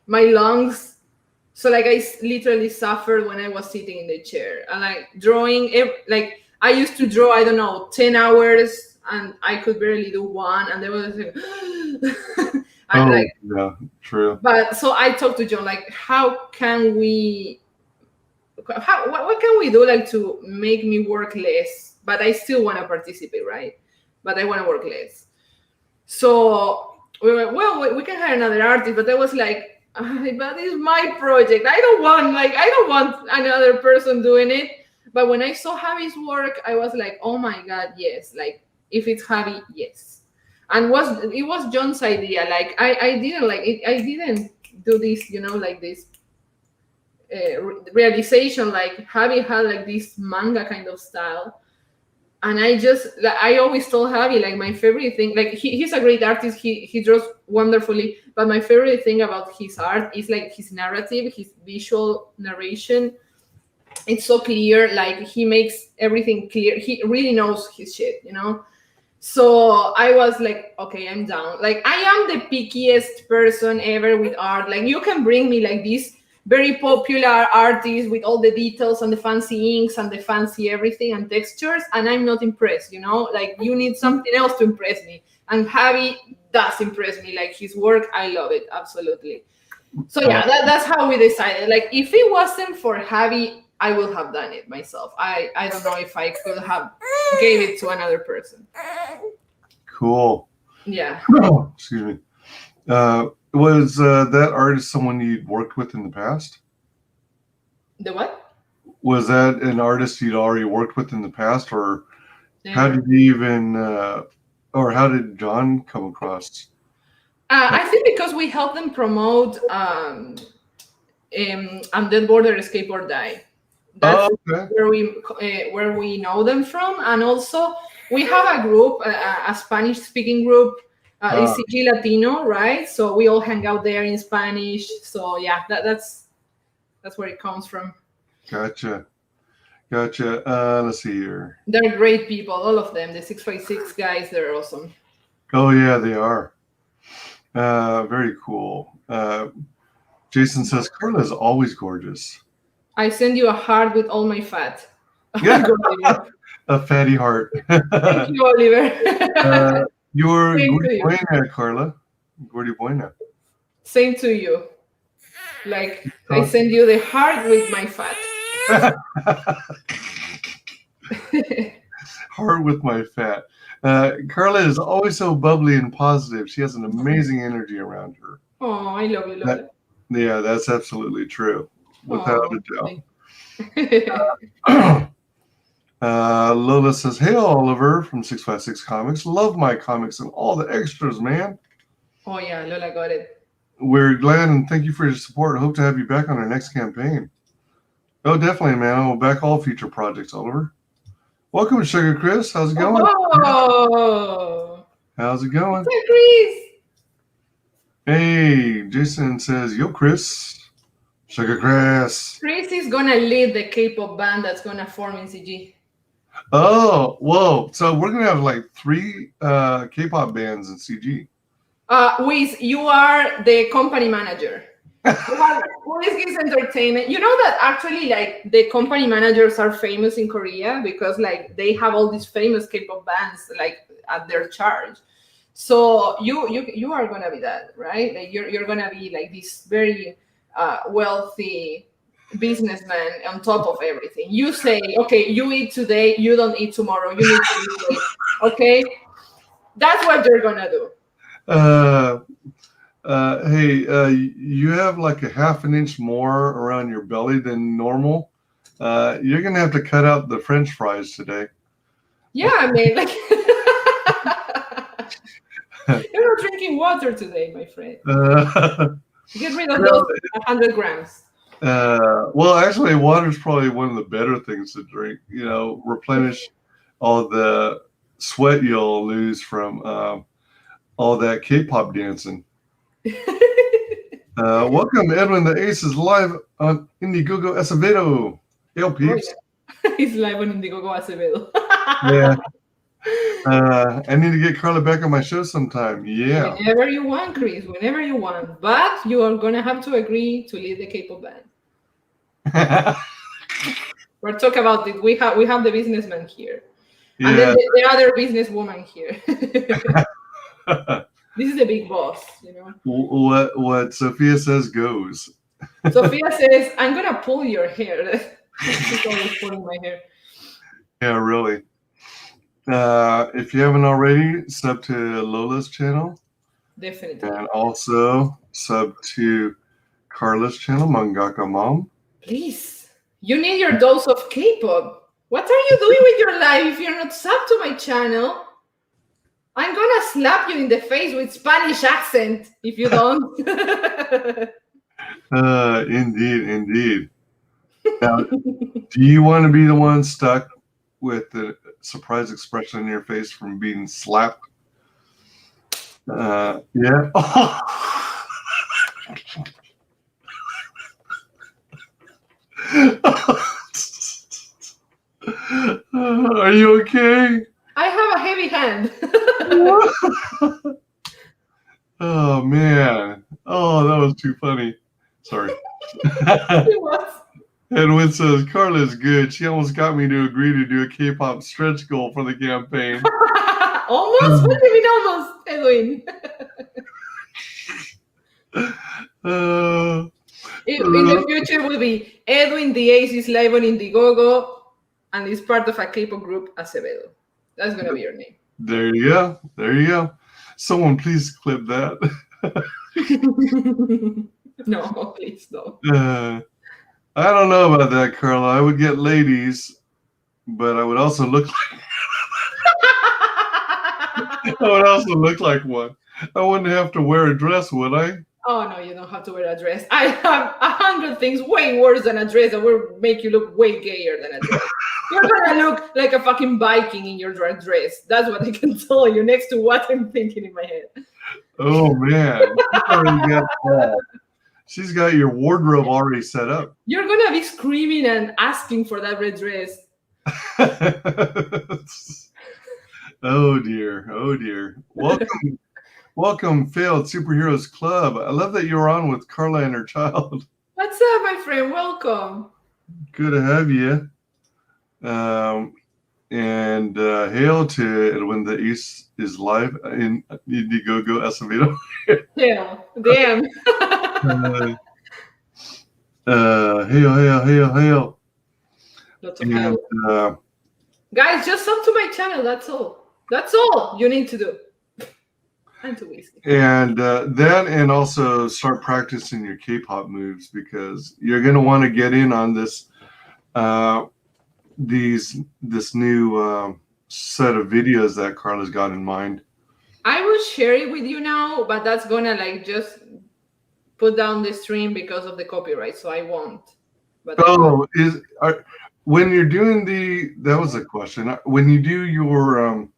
lungs. So like I literally suffered when I was sitting in the chair, and like drawing, like I used to draw, I don't know, 10 hours, and I could barely do one, and there was like, yeah, true. But so I talked to John, like, what can we do, like, to make me work less, but I still want to participate, right? But I want to work less. So we went, well, we can hire another artist, but I was like, but it's my project. I don't want another person doing it. But when I saw Javi's work, I was like, oh my God, yes. Like, if it's Javi, yes. And it was John's idea. Like I didn't do this, like this realization. Like Javi had like this manga kind of style, and I always told Javi, like, my favorite thing, like he's a great artist. He draws wonderfully, but my favorite thing about his art is like his narrative, his visual narration. It's so clear. Like he makes everything clear. He really knows his shit, So I was like, okay, I'm down. Like I am the pickiest person ever with art. Like you can bring me like this very popular artist with all the details and the fancy inks and the fancy everything and textures, and I'm not impressed, Like you need something else to impress me. And Javi does impress me. Like his work, I love it, absolutely. So yeah, that's how we decided. Like if it wasn't for Javi, I will have done it myself. I don't know if I could have gave it to another person. Cool. Yeah. Excuse me. Was that artist someone you'd worked with in the past? The what? Was that an artist you'd already worked with in the past, or how did you even, or how did John come across? I think because we helped them promote Undead Border Escape or Die. That's okay. where we know them from, and also we have a group, a Spanish-speaking group. It's CG Latino, right? So we all hang out there in Spanish. So yeah, that's where it comes from. Gotcha. Let's see here. They're great people, all of them. The 656 guys, they're awesome. Oh yeah, they are. Very cool. Jason says Carla is always gorgeous. I send you a heart with all my fat. Yeah, a fatty heart. Thank you, Oliver. You're Gordy Buena, Carla. Gordy Buena. Same to you. Like, I send you the heart with my fat. Heart with my fat. Carla is always so bubbly and positive. She has an amazing energy around her. Oh, I love you, love it. Yeah, that's absolutely true. Without a doubt. Lola says, hey, Oliver from 656 Comics. Love my comics and all the extras, man. Oh, yeah, Lola got it. we're glad and thank you for your support. Hope to have you back on our next campaign. Oh, definitely, man. We'll back all future projects, Oliver. Welcome, Sugar Chris. How's it going? Oh, How's it going? hi, Chris. Hey, Jason says, yo, Chris. Sugar Chris. Chris is gonna lead the K-pop band that's gonna form in CG. Oh, whoa. So we're going to have like 3 K-pop bands in CG. Wiz, you are the company manager. WyzGyz Entertainment. You know that actually, like, the company managers are famous in Korea because, like, they have all these famous K-pop bands, like, at their charge. So you are gonna be that, right? Like, you're gonna be like this very wealthy businessman on top of everything. You say, okay, you eat today, you don't eat tomorrow. You need to eat late. Okay, that's what you're gonna do. Hey, you have like a ½ an inch more around your belly than normal. You're going to have to cut out the French fries today. Yeah, I mean, like, you're not drinking water today, my friend. Get rid of those 100 grams. Well, actually, water is probably one of the better things to drink. You know, replenish all the sweat you'll lose from all that K-pop dancing. Welcome, Edwin. The Ace is live on Indiegogo Acevedo. Yo, peeps. Oh, yeah. He's live on Indiegogo Acevedo. Yeah. I need to get Carla back on my show sometime. Yeah. Whenever you want, Chris. Whenever you want. But you are gonna have to agree to lead the K-pop band. We're talking about it. We have the businessman here, Yeah. and then the other businesswoman here. This is the big boss, you know. What Sophia says goes. Sophia says, "I'm gonna pull your hair." She's always pulling my hair. Yeah, really. If you haven't already, sub to Lola's channel. Definitely. And also sub to Carla's channel, Mangaka Mom. Please. You need your dose of K-pop. What are you doing with your life if you're not sub to my channel? I'm gonna slap you in the face with Spanish accent if you don't. Indeed. Now, do you want to be the one stuck with the surprise expression on your face from being slapped? Yeah. Are you okay? I have a heavy hand. Oh, man. Oh, that was too funny. Sorry. It was. Edwin says, Carla's good. She almost got me to agree to do a K-pop stretch goal for the campaign. Almost? What do you mean almost, Edwin? In the future, it will be Edwin the Ace is live on Indiegogo and is part of a K-pop group, Acevedo. That's going to be your name. There you go. There you go. Someone please clip that. No, please don't. I don't know about that, Carla. I would get ladies, but I would also look like one. I wouldn't have to wear a dress, would I? Oh, no, you don't have to wear a dress. I have 100 things way worse than a dress that will make you look way gayer than a dress. You're going to look like a fucking Viking in your dress. That's what I can tell you next to what I'm thinking in my head. Oh, man. She's got your wardrobe already set up. You're going to be screaming and asking for that red dress. Oh, dear. Oh, dear. Welcome, Failed Superheroes Club. I love that you're on with Carla and her child. What's up, my friend? Welcome. Good to have you. And hail to Edwin the Ace is live in Indiegogo Acevedo. Yeah, damn. Hail. Lots of help. Guys, just sub to my channel. That's all. That's all you need to do. And to whiskey. And that, and also start practicing your K-pop moves, because you're going to want to get in on this this new set of videos that Carla's got in mind. I will share it with you now, but that's gonna like just put down the stream because of the copyright, so I won't. But when you're doing that was a question. When you do your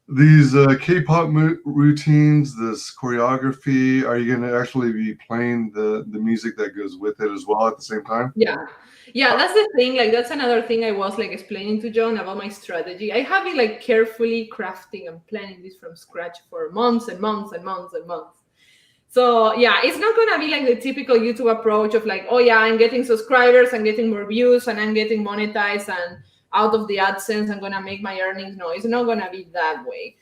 these K-pop routines, this choreography, are you going to actually be playing the music that goes with it as well at the same time? Yeah, that's the thing. Like, that's another thing I was like explaining to John about my strategy. I have been like carefully crafting and planning this from scratch for months and months and months and months. So yeah, it's not gonna be like the typical YouTube approach of like, oh yeah, I'm getting subscribers, I'm getting more views, and I'm getting monetized, and out of the AdSense, I'm gonna make my earnings. No, it's not gonna be that way.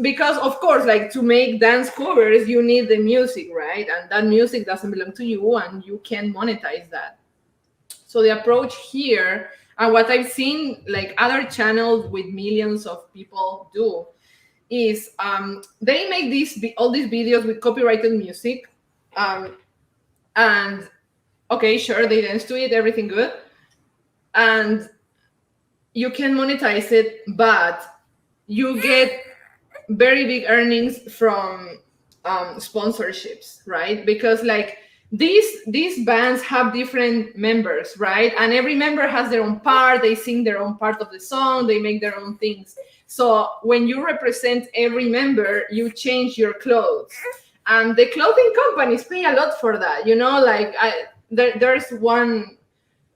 Because of course, like, to make dance covers, you need the music, right? And that music doesn't belong to you, and you can monetize that. So the approach here, and what I've seen like other channels with millions of people do, is they make all these videos with copyrighted music, and okay, sure, they dance to it, everything good, and you can monetize it, but you get very big earnings from sponsorships, right? Because like these bands have different members, right? And every member has their own part. They sing their own part of the song. They make their own things. So when you represent every member, you change your clothes. And the clothing companies pay a lot for that. You know, like there's one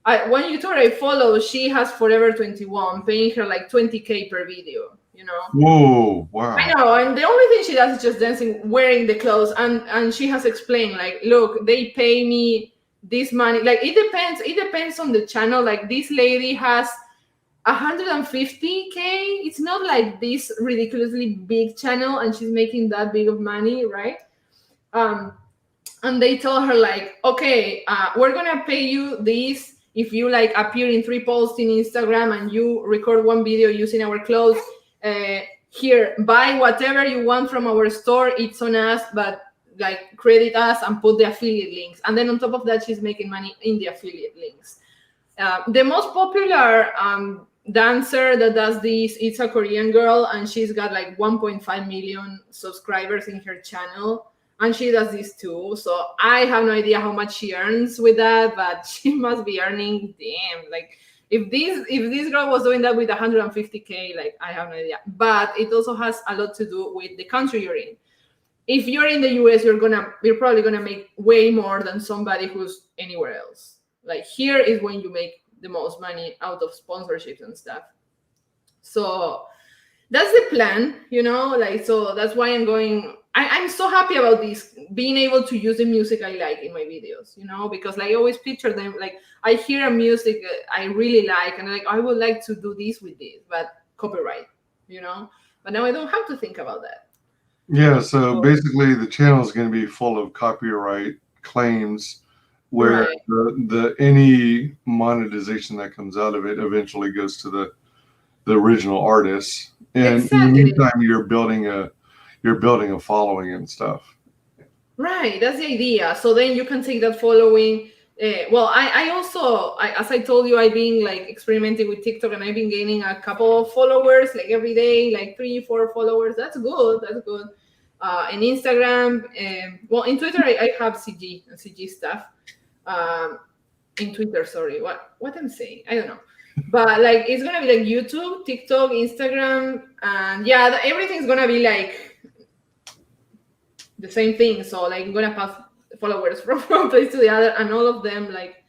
YouTuber I follow. She has Forever 21 paying her like 20K per video. You know. Whoa! Wow. I know, and the only thing she does is just dancing, wearing the clothes, and she has explained like, look, they pay me this money. Like, it depends on the channel. Like, this lady has 150K. It's not like this ridiculously big channel, and she's making that big of money, right? And they tell her like, okay, we're gonna pay you this if you like appear in 3 posts in Instagram and you record 1 video using our clothes. Here, buy whatever you want from our store, it's on us, but like credit us and put the affiliate links. And then on top of that, she's making money in the affiliate links. The most popular dancer that does this, it's a Korean girl, and she's got like 1.5 million subscribers in her channel, and she does this too. So I have no idea how much she earns with that, but she must be earning, damn, like, if this girl was doing that with 150K, like, I have no idea. But it also has a lot to do with the country you're in. If you're in the US, you're probably gonna make way more than somebody who's anywhere else. Like, here is when you make the most money out of sponsorships and stuff. So that's the plan, you know, like, so that's why I'm so happy about this, being able to use the music I like in my videos, you know, because like I always picture them, like I hear a music I really like, and like, I would like to do this with this, but copyright, you know, but now I don't have to think about that. Yeah, so basically the channel is going to be full of copyright claims, where the any monetization that comes out of it eventually goes to the original artist, and in the meantime you're building a following and stuff. Right, that's the idea. So then you can take that following. I also, as I told you, I've been like experimenting with TikTok, and I've been gaining a couple of followers like every day, like 3-4 followers. That's good. In Instagram, in Twitter I have CG and CG stuff. In Twitter, sorry, what I'm saying, I don't know. But like, it's gonna be like YouTube, TikTok, Instagram, and yeah, everything's gonna be like the same thing. So like, I'm gonna pass followers from one place to the other, and all of them, like,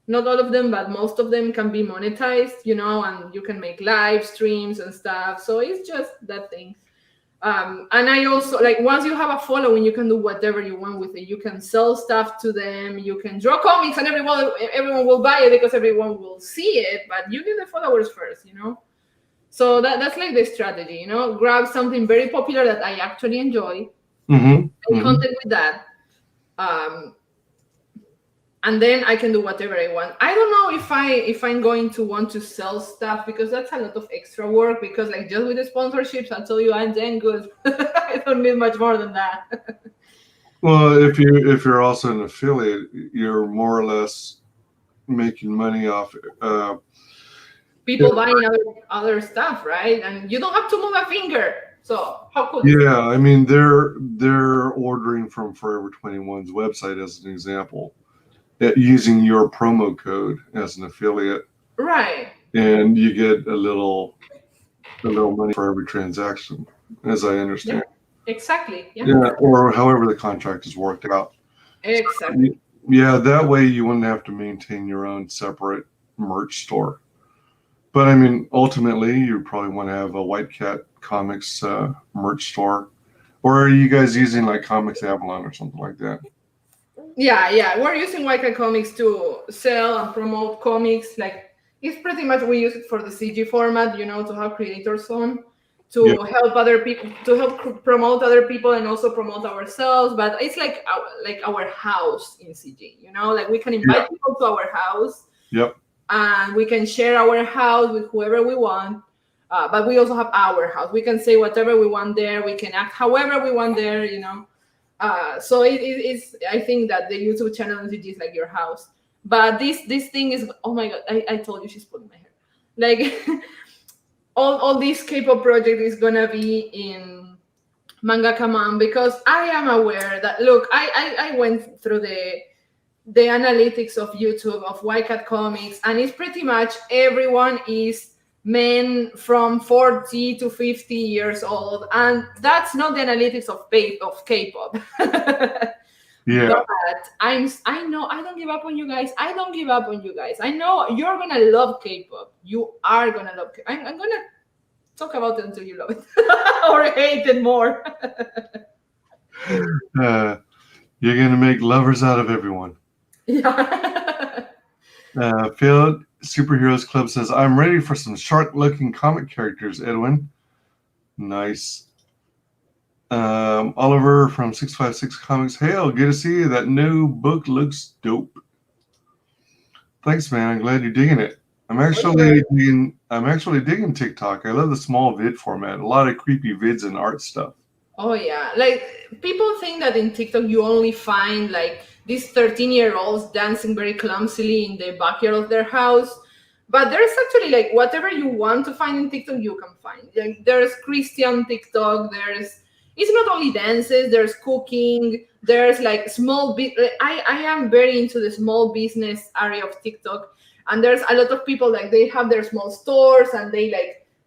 not all of them, but most of them can be monetized, you know, and you can make live streams and stuff. So it's just that thing. And I also, like, once you have a following, you can do whatever you want with it. You can sell stuff to them. You can draw comics, and everyone will buy it because everyone will see it. But you get the followers first, you know. So that's like the strategy, you know. Grab something very popular that I actually enjoy, make content with that, and then I can do whatever I want. I don't know if I'm going to want to sell stuff, because that's a lot of extra work. Because like, just with the sponsorships, I'll tell you, I'm damn good. I don't need much more than that. Well, if you're also an affiliate, you're more or less making money off people buying other stuff, right? And you don't have to move a finger. So how cool is Yeah, I mean they're ordering from Forever 21's website as an example, using your promo code as an affiliate, it? Right. and you get a little money for every transaction, as I understand. Exactly. Yeah. Yeah, or however the contract is worked out. Exactly. Yeah, that way you wouldn't have to maintain your own separate merch store. But I mean, ultimately, you probably want to have a White Cat Comics merch store. Or are you guys using like Comics Avalon or something like that? Yeah. We're using WyzGyz Comics to sell and promote comics. Like it's pretty much we use it for the CG format, to have creators on, to help other people, to help promote other people and also promote ourselves. But it's like our house in CG, like we can invite people to our house. Yep. And we can share our house with whoever we want. But we also have our house. We can say whatever we want there. We can act however we want there, So it is. I think that the YouTube channel on CG is like your house. But this thing is. Oh my god! I told you she's pulling my hair. Like all this K-pop project is gonna be in Mangaka Man, because I am aware that look, I went through the analytics of YouTube of YCAT Comics, and it's pretty much everyone is men from 40 to 50 years old, and that's not the analytics of K-pop. Yeah. But I know I don't give up on you guys. I don't give up on you guys. I know you're gonna love K-pop. You are gonna love K-pop. I'm gonna talk about it until you love it or hate it more. You're gonna make lovers out of everyone. Yeah. Failed Superheroes Club says, I'm ready for some shark-looking comic characters, Edwin. Nice. Oliver from 656 Comics. Hail, good to see you. That new book looks dope. Thanks, man. I'm glad you're digging it. I'm actually digging TikTok. I love the small vid format. A lot of creepy vids and art stuff. Oh yeah, like people think that in TikTok you only find like these 13-year-olds dancing very clumsily in the backyard of their house, but there's actually like whatever you want to find in TikTok you can find. Like there's Christian TikTok, it's not only dances, there's cooking, there's like small bit. I am very into the small business area of TikTok, and there's a lot of people like they have their small stores and they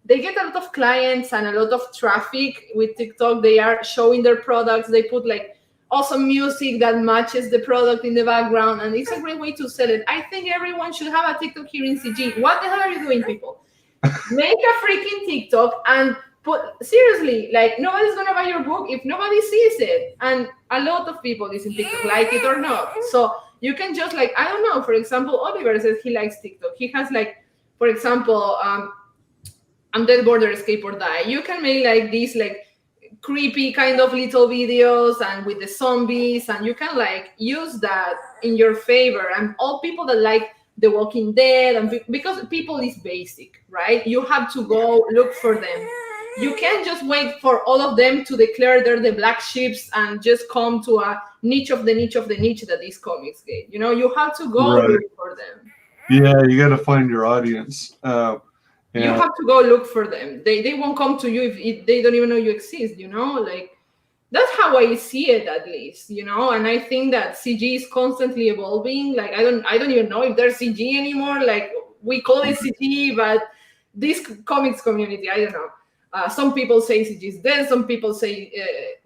get a lot of clients and a lot of traffic with TikTok. They are showing their products. They put like awesome music that matches the product in the background, and it's a great way to sell it. I think everyone should have a TikTok here in CG. What the hell are you doing, people? Make a freaking TikTok and seriously, like nobody's gonna buy your book if nobody sees it. And a lot of people listen to TikTok, like it or not. So you can just like, I don't know, for example, Oliver says he likes TikTok. He has like, for example, Undead Border Escape or Die. You can make like these like creepy kind of little videos and with the zombies, and you can like use that in your favor. And all people that like The Walking Dead, and because people is basic, right? You have to go look for them. You can't just wait for all of them to declare they're the black sheeps and just come to a niche of the niche of the niche that these comics get. You have to go look for them. Yeah, you got to find your audience. You have to go look for them. They won't come to you if they don't even know you exist, Like, that's how I see it, at least, And I think that CG is constantly evolving. Like, I don't even know if there's CG anymore. Like, we call it CG, but this comics community, I don't know. Some people say CG is dead. Some people say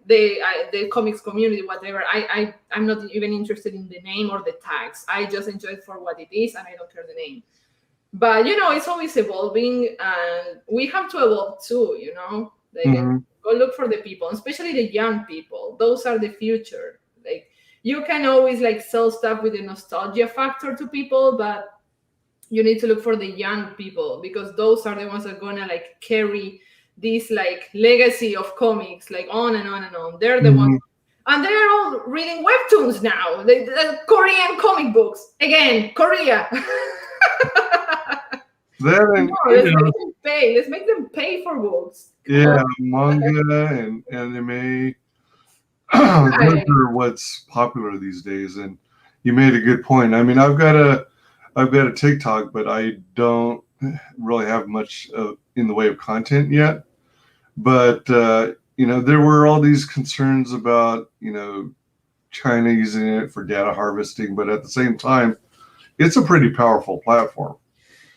the comics community, whatever. I'm not even interested in the name or the tags. I just enjoy it for what it is, and I don't care the name. But it's always evolving, and we have to evolve too. Like go look for the people, especially the young people. Those are the future. Like you can always like sell stuff with the nostalgia factor to people, but you need to look for the young people, because those are the ones that are gonna like carry this like legacy of comics like on and on and on. They're the ones, and they're all reading webtoons now. The Korean comic books again, Korea. Let's make them pay for books. Yeah, manga and anime. Those are what's popular these days. And you made a good point. I mean, I've got a TikTok, but I don't really have much in the way of content yet. But there were all these concerns about China using it for data harvesting, but at the same time, it's a pretty powerful platform.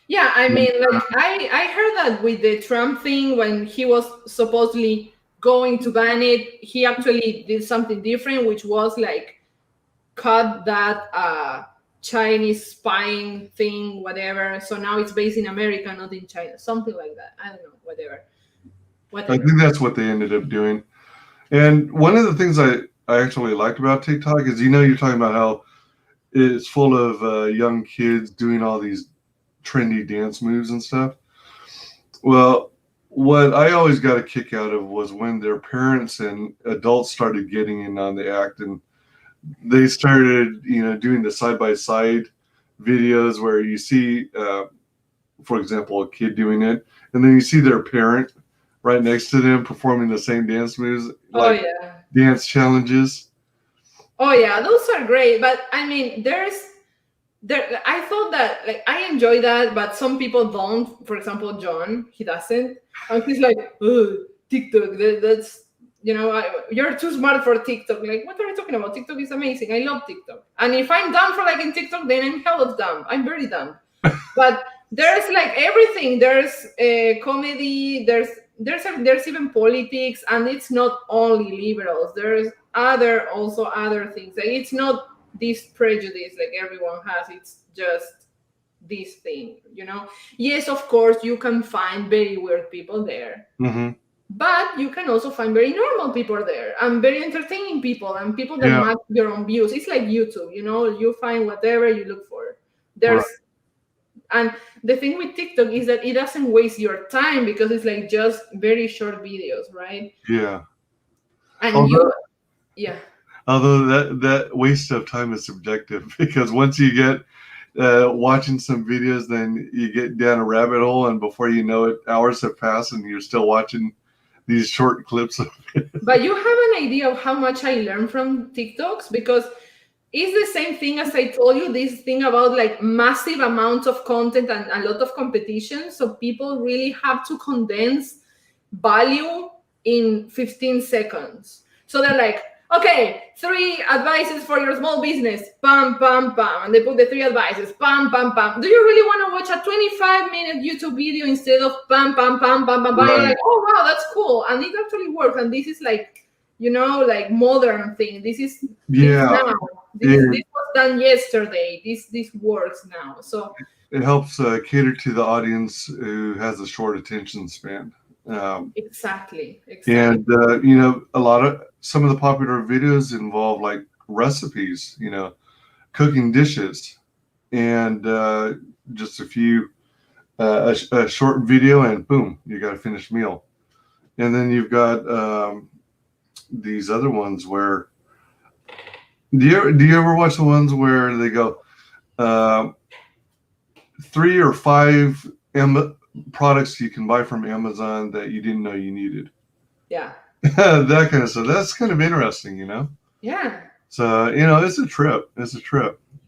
Yeah, I mean, like I heard that with the Trump thing, when he was supposedly going to ban it, he actually did something different, which was like cut that Chinese spying thing, whatever. So now it's based in America, not in China, something like that. I don't know, whatever. I think that's what they ended up doing. And one of the things I actually liked about TikTok is, you're talking about how it's full of young kids doing all these trendy dance moves and stuff. Well, what I always got a kick out of was when their parents and adults started getting in on the act, and they started, doing the side-by-side videos where you see, for example, a kid doing it, and then you see their parent right next to them performing the same dance moves, like dance challenges. Oh yeah, those are great. But I mean, I thought that, like, I enjoy that, but some people don't. For example, John, he doesn't, and he's like, oh, TikTok, that's you're too smart for TikTok. Like, what are you talking about? TikTok is amazing. I love TikTok. And if I'm dumb for liking TikTok, then I'm hell of dumb. I'm very dumb. But there's like everything. There's comedy. There's even politics, and it's not only liberals. There's other things. Like, it's not this prejudice like everyone has. It's just this thing, Yes, of course, you can find very weird people there. Mm-hmm. But you can also find very normal people there, and very entertaining people, and people that match your own views. It's like YouTube, you find whatever you look for. And the thing with TikTok is that it doesn't waste your time, because it's like just very short videos, right? Yeah. And although that waste of time is subjective, because once you get watching some videos, then you get down a rabbit hole, and before you know it, hours have passed and you're still watching these short clips of it. But you have an idea of how much I learned from TikToks, because it's the same thing as I told you, this thing about like massive amounts of content and a lot of competition. So people really have to condense value in 15 seconds. So they're like, okay, 3 advices for your small business, bam, bam, bam. And they put the 3 advices, bam, bam, bam. Do you really want to watch a 25-minute YouTube video instead of bam, bam, bam, bam, bam, bam? You're like, oh, wow, that's cool. And it actually works. And this is like, like modern thing. This is now. This was done yesterday. This works now. So it helps cater to the audience who has a short attention span. Exactly. And some of the popular videos involve like recipes, cooking dishes, and just a few a short video, and boom, you got a finished meal. And then you've got these other ones where do you ever watch the ones where they go 3 or 5 products you can buy from Amazon that you didn't know you needed? Yeah. That kind of stuff. That's kind of interesting, Yeah. So, it's a trip.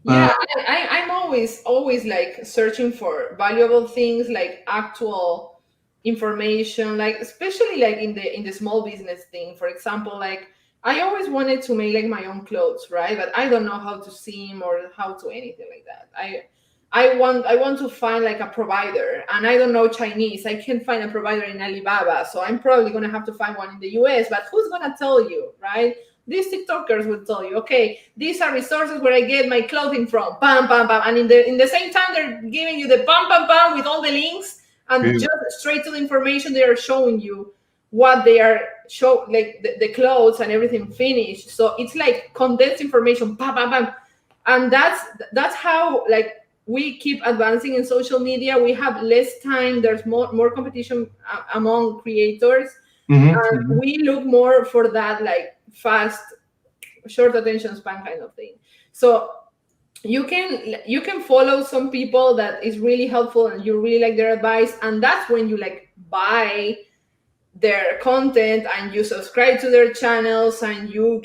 Yeah, I'm always like searching for valuable things, like actual information, like especially like in the small business thing. For example, like I always wanted to make like my own clothes, right? But I don't know how to seam or how to anything like that. I want to find like a provider, and I don't know Chinese. I can't find a provider in Alibaba, so I'm probably gonna have to find one in the US. But who's gonna tell you, right? These TikTokers will tell you, okay, these are resources where I get my clothing from, bam, bam, bam, and in the same time they're giving you the bam, bam, bam with all the links, and just straight to the information they are showing you what they are like the clothes and everything finished. So it's like condensed information, bam, bam, bam, and that's how like we keep advancing in social media. We have less time. There's more competition among creators. And we look more for that like fast, short attention span kind of thing. So you can follow some people that is really helpful and you really like their advice, and that's when you like buy their content and you subscribe to their channels and you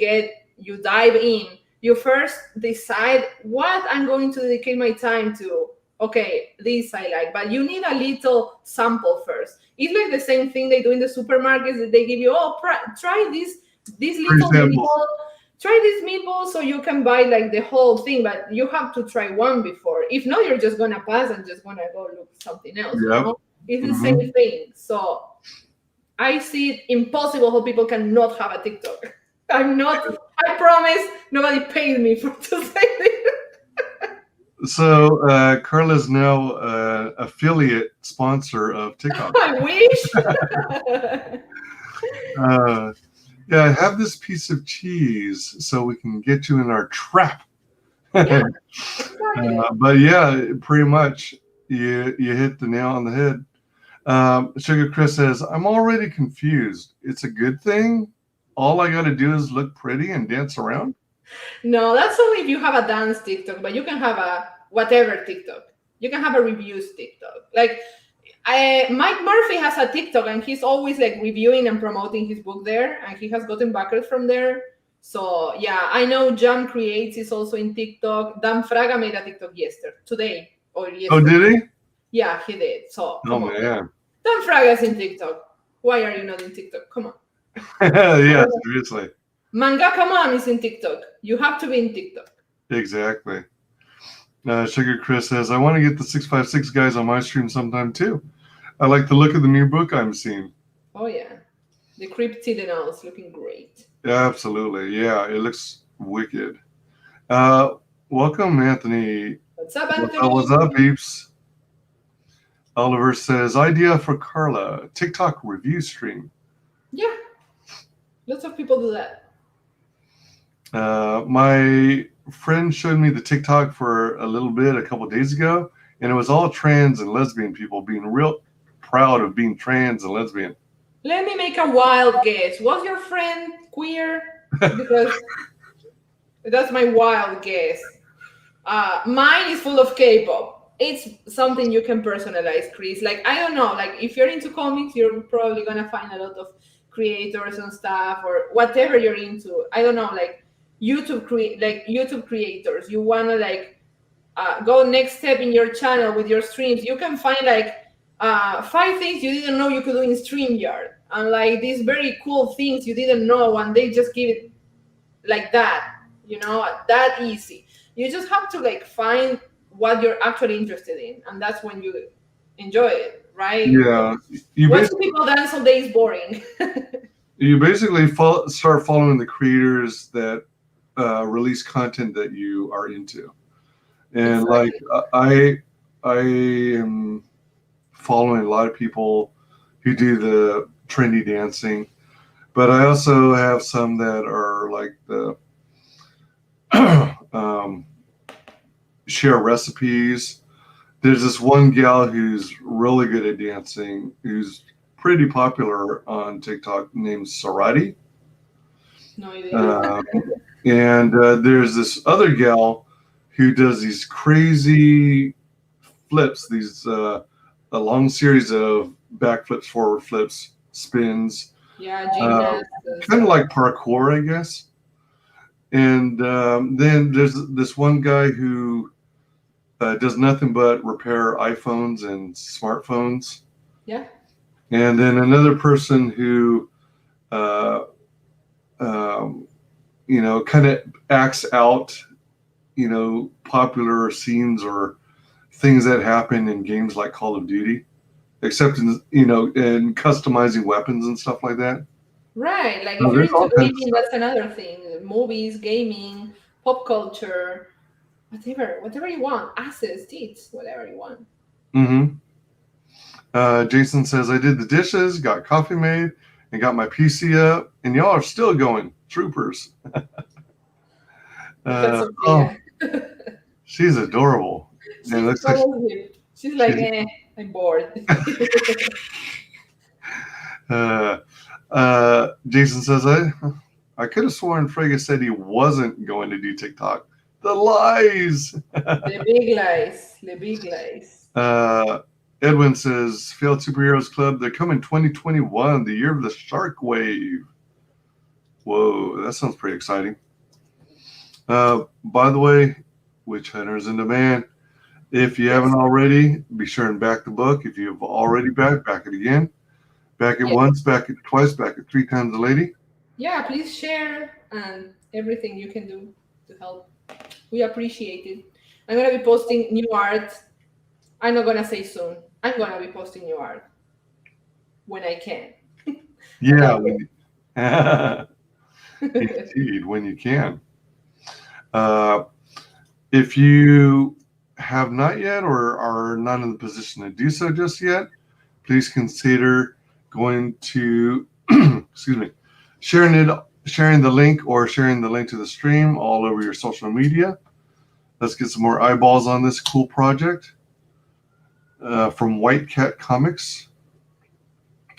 dive in. You first decide what I'm going to dedicate my time to. okay, this I like, but you need a little sample first. It's like the same thing they do in the supermarkets, that they give you, oh, try this little meatball, try this meatball so you can buy like the whole thing, but you have to try one before. If not, you're just gonna pass and just gonna go look something else. Yep. You know? It's the same thing. So I see it impossible how people cannot have a TikTok. I promise nobody paid me to say this. So Carla's now affiliate sponsor of TikTok. I wish. Yeah, have this piece of cheese so we can get you in our trap. Yeah, exactly. But yeah, pretty much you hit the nail on the head. Sugar Chris says, I'm already confused. It's a good thing? All I got to do is look pretty and dance around? No, that's only if you have a dance TikTok, but you can have a whatever TikTok. You can have a reviews TikTok. Like Mike Murphy has a TikTok and he's always like reviewing and promoting his book there, and he has gotten backers from there. So yeah, I know Jam Creates is also in TikTok. Dan Fraga made a TikTok today or yesterday. Oh, did he? Yeah, he did. So Oh man. Dan Fraga's in TikTok. Why are you not in TikTok? Come on. Yeah, seriously. Mangaka Man is in TikTok. You have to be in TikTok. Exactly. Sugar Chris says, I want to get the 656 guys on my stream sometime too. I like the look of the new book I'm seeing. Oh yeah. The cryptidinals looking great. Yeah, absolutely. Yeah, it looks wicked. Welcome, Anthony. What's up, Anthony? What's up, peeps? Oliver says, idea for Carla, TikTok review stream. Yeah. Lots of people do that. My friend showed me the TikTok for a little bit a couple days ago, and it was all trans and lesbian people being real proud of being trans and lesbian. Let me make a wild guess. Was your friend queer? Because that's my wild guess. Mine is full of K-pop. It's something you can personalize, Chris. Like, I don't know, like if you're into comics, you're probably gonna find a lot of creators and stuff, or whatever you're into. I don't know, like YouTube creators. You wanna like go next step in your channel with your streams. You can find like 5 things you didn't know you could do in StreamYard, and like these very cool things you didn't know, and they just give it like that, you know, that easy. You just have to like find what you're actually interested in, and that's when you enjoy it, right? Yeah. Watching people dance all day is boring. You basically start following the creators that release content that you are into. And exactly. Like I am following a lot of people who do the trendy dancing, but I also have some that are like the share recipes. There's this one gal who's really good at dancing, who's pretty popular on TikTok, named Sarati. No idea. And there's this other gal who does these crazy flips, these a long series of backflips, forward flips, spins. Yeah, gymnastics. Kind of like parkour, I guess. And then there's this one guy who does nothing but repair iPhones and smartphones. Yeah. And then another person who, you know, kind of acts out, you know, popular scenes or things that happen in games like Call of Duty, except in, you know, in customizing weapons and stuff like that. Right. Like if you're into gaming, that's another thing. Movies, gaming, pop culture, whatever you want, asses, tits, whatever you want. Mm-hmm. Jason says, I did the dishes, got coffee made, and got my PC up, and y'all are still going. Troopers. She's adorable. She's like, I'm bored. Jason says, I could have sworn Frege said he wasn't going to do TikTok. The lies. The big lies. The big lies. Edwin says, Failed Superheroes Club, they're coming 2021, the year of the shark wave. Whoa, that sounds pretty exciting. By the way, Witch Hunters in Demand, If you haven't already, be sure and back the book. If you've already back it again. Back it once, back it twice, back it 3 times a lady. Yeah, please share and everything you can do to help. We appreciate it. I'm going to be posting new art. I'm not going to say soon. I'm going to be posting new art when I can. Yeah. Indeed, when you can. If you have not yet or are not in the position to do so just yet, please consider going to, excuse me, sharing the link or sharing the link to the stream all over your social media. Let's get some more eyeballs on this cool project from White Cat Comics.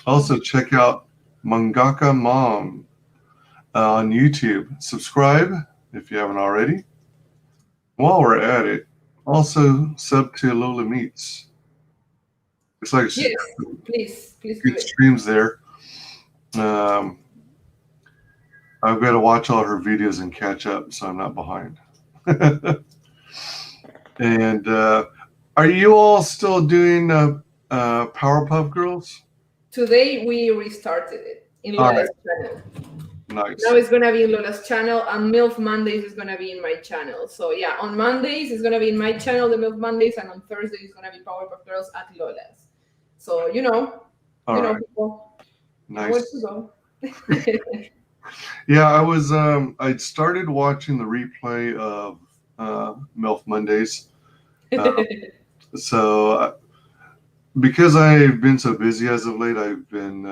Also, check out Mangaka Mom on YouTube. Subscribe if you haven't already. While we're at it, also sub to Lola Meets. It's like yes, please good do it. streams there. I've got to watch all her videos and catch up, so I'm not behind. And are you all still doing Powerpuff Girls? Today we restarted it in Lola's channel. Nice. Now it's gonna be in Lola's channel, and MILF Mondays is gonna be in my channel. So yeah, on Mondays it's gonna be in my channel, the MILF Mondays, and on Thursday it's gonna be Powerpuff Girls at Lola's. So All right. people, Nice. where to go. Yeah, I started watching the replay of MILF Mondays. So because I've been so busy as of late, I've been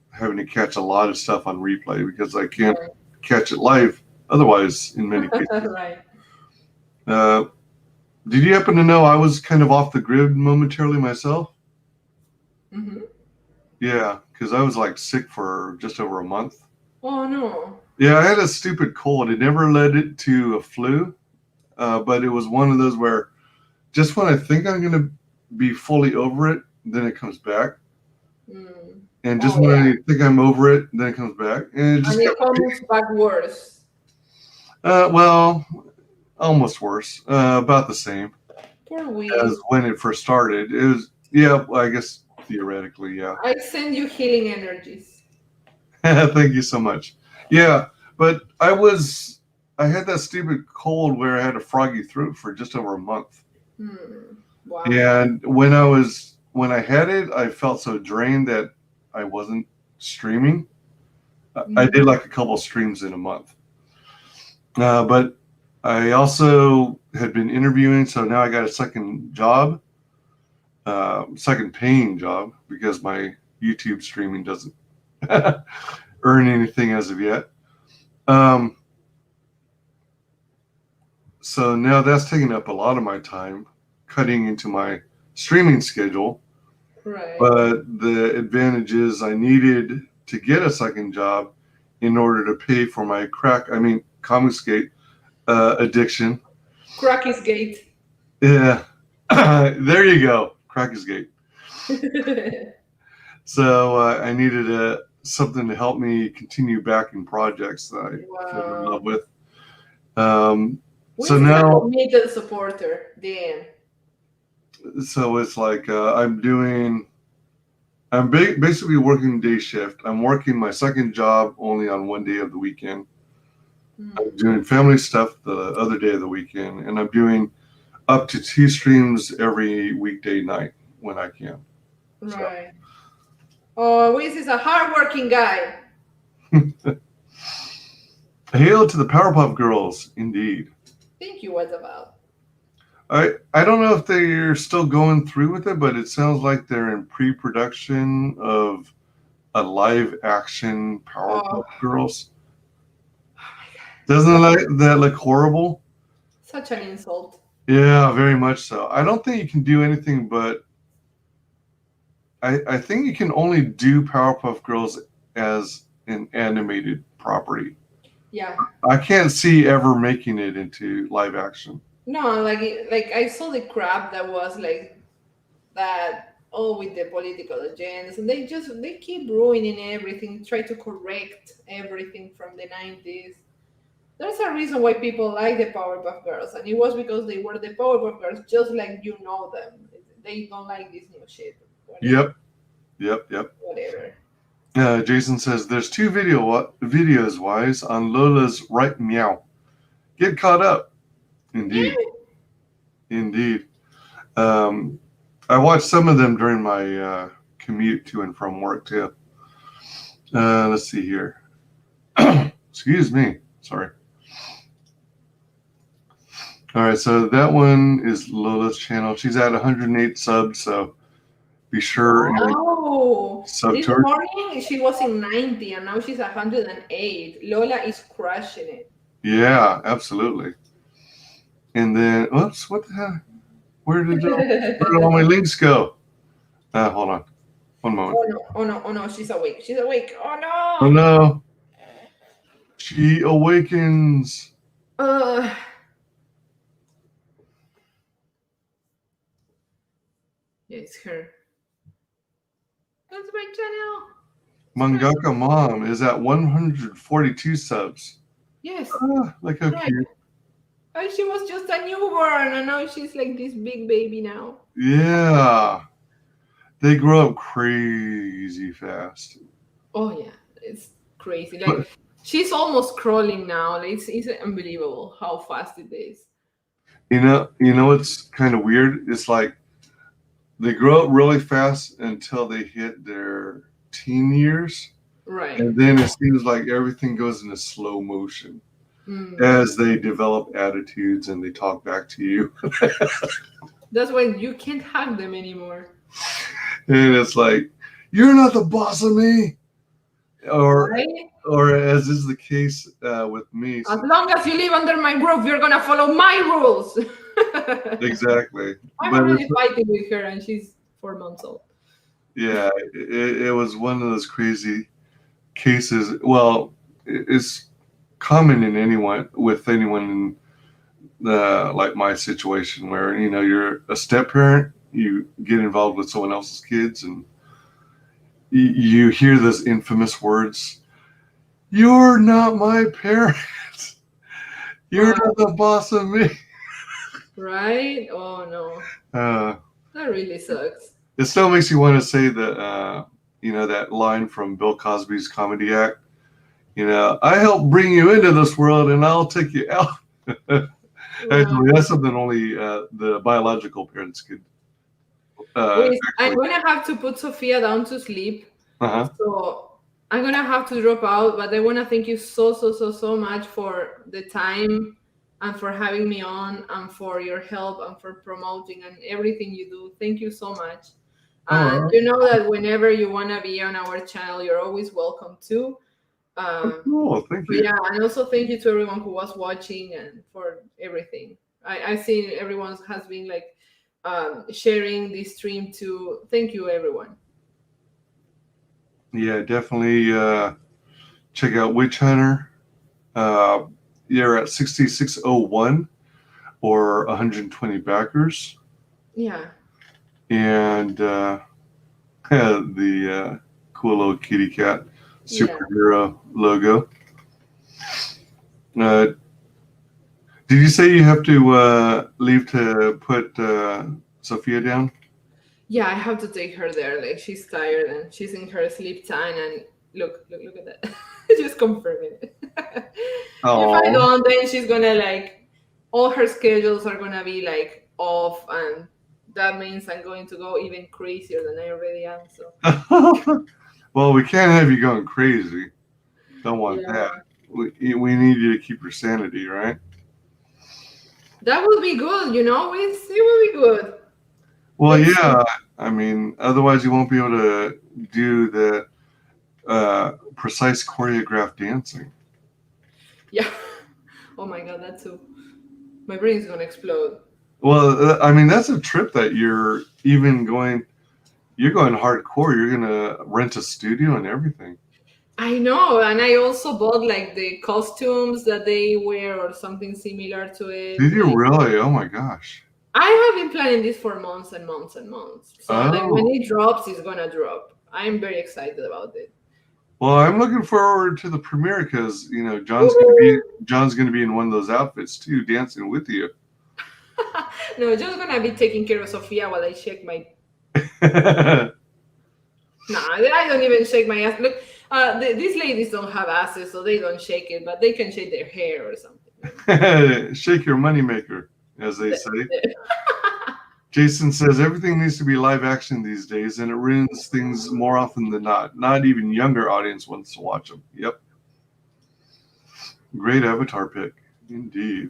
having to catch a lot of stuff on replay because I can't catch it live otherwise in many cases. Right. Did you happen to know I was kind of off the grid momentarily myself? Mm-hmm. Yeah, because I was like sick for just over a month. Oh no. Yeah, I had a stupid cold. It never led it to a flu, but it was one of those where just when I think I'm going to be fully over it, then it comes back. And just when I think I'm over it, then it comes back. And it just comes back worse. Well, almost worse. About the same Poor as when it first started. It was, yeah, well, I guess theoretically, yeah. I send you healing energies. Thank you so much. Yeah, but I had that stupid cold where I had a froggy throat for just over a month. Wow. And when I had it, I felt so drained that I wasn't streaming. I did like a couple streams in a month. But I also had been interviewing, so now I got a second job, second paying job, because my YouTube streaming doesn't earn anything as of yet. So now that's taking up a lot of my time, cutting into my streaming schedule. Right. But the advantage is I needed to get a second job in order to pay for my Comicsgate addiction. Crackysgate. Yeah. There you go. Crackysgate. So I needed something to help me continue backing projects that I fell in love with. So now a committed supporter. Damn. So it's like I'm basically working day shift. I'm working my second job only on one day of the weekend. I'm doing family stuff the other day of the weekend, and I'm doing up to 2 streams every weekday night when I can. Right. Oh, Wiz is a hardworking guy. Hail to the Powerpuff Girls, indeed. Thank you. What about? I don't know if they're still going through with it, but it sounds like they're in pre-production of a live action Powerpuff Girls. Doesn't that look horrible? Such an insult. Yeah, very much so. I don't think you can do anything but I think you can only do Powerpuff Girls as an animated property. Yeah. I can't see ever making it into live action. No, like I saw the crap that was like that, with the political agendas, and they keep ruining everything, try to correct everything from the 90s. There's a reason why people like the Powerpuff Girls, and it was because they were the Powerpuff Girls, just like you know them. They don't like this new shit. Yep. Whatever. Jason says there's 2 videos Wise on Lola's right meow. Get caught up. Indeed. Indeed. I watched some of them during my commute to and from work too. Let's see here. Excuse me. Sorry. All right, so that one is Lola's channel. She's at 108 subs, so be sure and sub this to her. morning she was in 90 and now she's 108. Lola is crushing it. Yeah, absolutely. And then, oops, what the heck? Where did all my links go? Hold on. One moment. Oh no, she's awake. She's awake. Oh no. Oh no. She awakens. Yeah, it's her. That's my channel. Mangaka Mom is at 142 subs. Yes. Look how cute. And she was just a newborn, and now she's like this big baby now. Yeah. They grow up crazy fast. Oh yeah, it's crazy. Like she's almost crawling now. Like, it's unbelievable how fast it is. You know what's kind of weird? It's like they grow up really fast until they hit their teen years. Right. And then it seems like everything goes into slow motion as they develop attitudes and they talk back to you. That's why you can't hug them anymore. And it's like, you're not the boss of me. Or as is the case with me. As long as you live under my roof, you're going to follow my rules. Exactly. I'm already fighting with her and she's 4 months old. Yeah, it was one of those crazy cases. Well, it's common in anyone in like my situation where, you're a step parent, you get involved with someone else's kids and you hear those infamous words, "You're not my parent. You're not the boss of me." Right? Oh no. That really sucks. It still makes you want to say that, that line from Bill Cosby's Comedy Act. I helped bring you into this world and I'll take you out. Actually, that's something only the biological parents could. Wait, I'm going to have to put Sophia down to sleep. So I'm going to have to drop out, but I want to thank you so much for the time and for having me on and for your help and for promoting and everything you do. Thank you so much. You know that whenever you want to be on our channel, you're always welcome too. Cool, thank you. Yeah, and also thank you to everyone who was watching and for everything. I've seen everyone has been like sharing this stream too. Thank you, everyone. Yeah, definitely check out Witch Hunter. You're at 6601 or 120 backers. Yeah. And the cool little kitty cat superhero logo. Did you say you have to leave to put Sophia down? Yeah, I have to take her there. Like she's tired and she's in her sleep time. And look at that. Just confirming it. If I don't, then she's gonna like all her schedules are gonna be like off, and that means I'm going to go even crazier than I already am. So. Well, we can't have you going crazy. Don't want that. We need you to keep your sanity, right? That will be good, it will be good. Well, yeah. I mean, otherwise you won't be able to do the precise choreographed dancing. Yeah. Oh my God, that too. My brain's gonna explode. Well, I mean, that's a trip that you're even going. You're going hardcore. You're gonna rent a studio and everything. I know, and I also bought like the costumes that they wear or something similar to it. Did you really? Oh my gosh. I have been planning this for months and months and months. So like when it drops, it's gonna drop. I'm very excited about it. Well, I'm looking forward to the premiere because John's gonna be in one of those outfits too, dancing with you. No, just gonna be taking care of Sophia while I shake my. Nah, I don't even shake my ass. Look, these ladies don't have asses, so they don't shake it, but they can shake their hair or something. Shake your moneymaker, as they say. Jason says everything needs to be live action these days, and it ruins things more often than not. Not even younger audience wants to watch them. Yep. Great Avatar pick, indeed.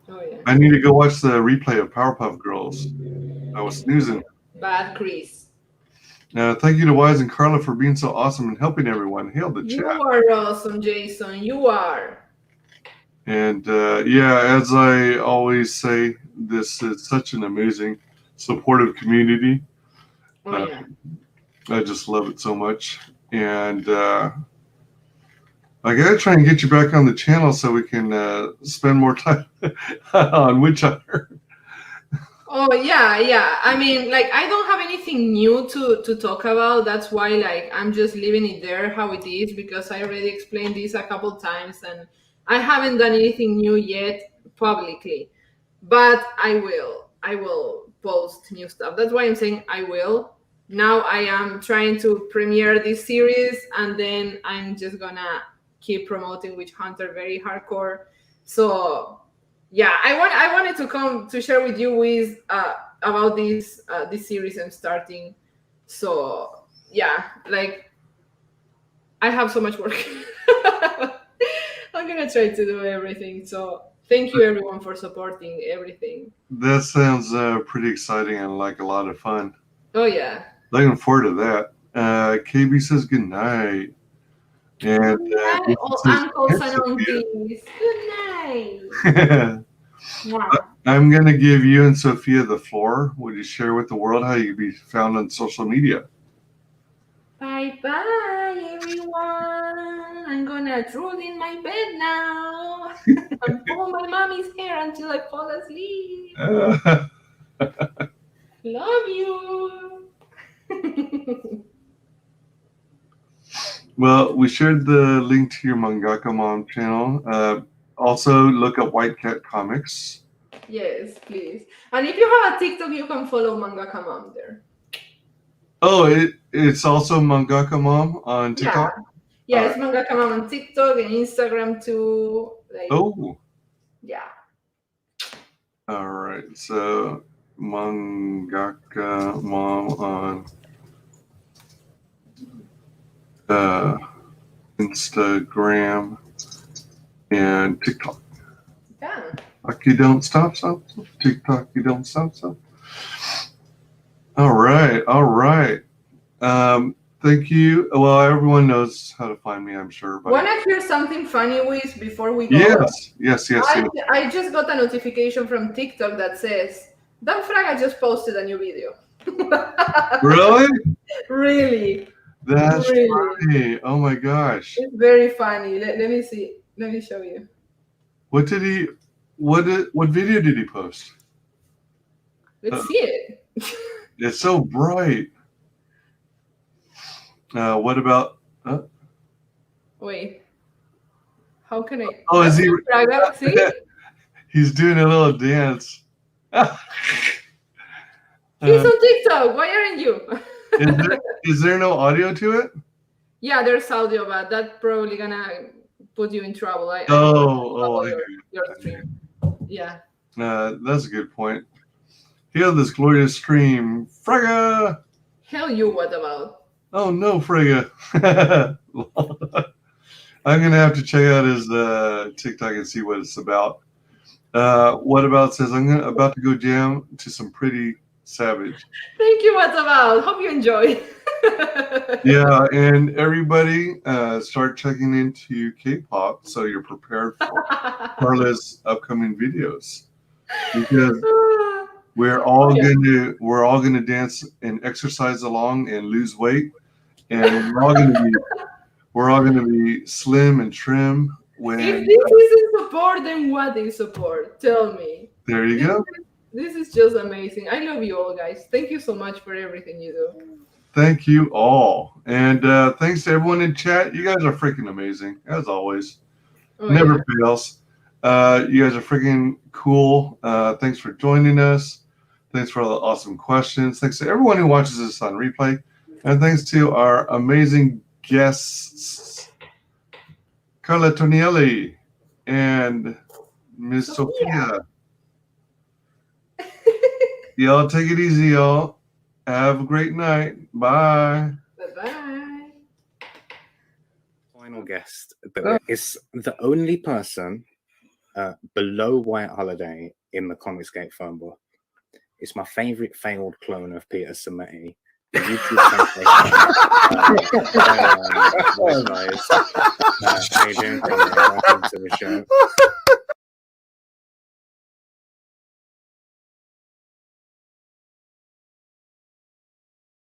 Oh yeah. I need to go watch the replay of Powerpuff Girls. I was snoozing. Bad Chris. Thank you to Wise and Carla for being so awesome and helping everyone. Hail the chat. You are awesome, Jason. You are. And as I always say, this is such an amazing, supportive community. Oh yeah. I just love it so much. And I gotta try and get you back on the channel so we can spend more time on Witch Hunter. Oh yeah. I mean, like, I don't have anything new to talk about. That's why, like, I'm just leaving it there how it is, because I already explained this a couple times, and I haven't done anything new yet publicly. But I will post new stuff. That's why I'm saying I will. Now I am trying to premiere this series, and then I'm just gonna keep promoting Witch Hunter very hardcore. So yeah, I wanted to come to share with you about this series I'm starting. So yeah, like, I have so much work. I'm gonna try to do everything. So thank you everyone for supporting everything. That sounds pretty exciting and like a lot of fun. Oh yeah. Looking forward to that. KB says good night. And uncles and aunties. Good night. I'm going to give you and Sophia the floor. Would you share with the world how you can be found on social media? Bye, everyone. I'm going to drool in my bed now. And pull my mommy's hair until I fall asleep. Love you. Well, we shared the link to your Mangaka Mom channel. Also, look up White Cat Comics. Yes, please. And if you have a TikTok, you can follow Mangaka Mom there. Oh, it's also Mangaka Mom on TikTok? Yeah, it's Mangaka Mom on TikTok and Instagram too. Like, oh. Yeah. All right. So, Mangaka Mom on Instagram and TikTok. Yeah. TikTok, you don't stop. TikTok, you don't stop. All right. Thank you. Well, everyone knows how to find me, I'm sure. Want to hear something funny, Wiz, before we go? Yes. I just got a notification from TikTok that says, Dan Fraga just posted a new video. Really? Really. That's funny. Oh my gosh. It's very funny. Let me see. Let me show you. What video did he post? Let's see it. It's so bright. What about? Wait. How can I? Oh, is he? See? He's doing a little dance. He's on TikTok. Why aren't you? Is there no audio to it? Yeah, there's audio, but that's probably gonna put you in trouble. Your stream. Yeah. That's a good point. Hear this glorious scream, Frega! Hell you, what about? Oh no, Frega. I'm gonna have to check out his TikTok and see what it's about. What about says I'm about to go jam to some Pretty Savage. Thank you, what's about. Hope you enjoy. Yeah, and everybody start checking into K-pop so you're prepared for Carla's upcoming videos, because we're all gonna dance and exercise along and lose weight, and we're all gonna be slim and trim. If this isn't support, then what is support? Tell me. There you go. This is just amazing. I love you all, guys. Thank you so much for everything you do. Thank you all. And thanks to everyone in chat. You guys are freaking amazing, as always. Oh, Never fails. You guys are freaking cool. Thanks for joining us. Thanks for all the awesome questions. Thanks to everyone who watches this on replay. And thanks to our amazing guests, Carla Tornielli and Miss Sophia. Y'all take it easy, y'all. Have a great night. Bye. Bye-bye. Final guest that is the only person below White Holiday in the Comicsgate phone book. It's my favorite failed clone of Peter Sameti. The YouTube sensation. WyzGyz. How you doing, Conrad? Welcome to the show.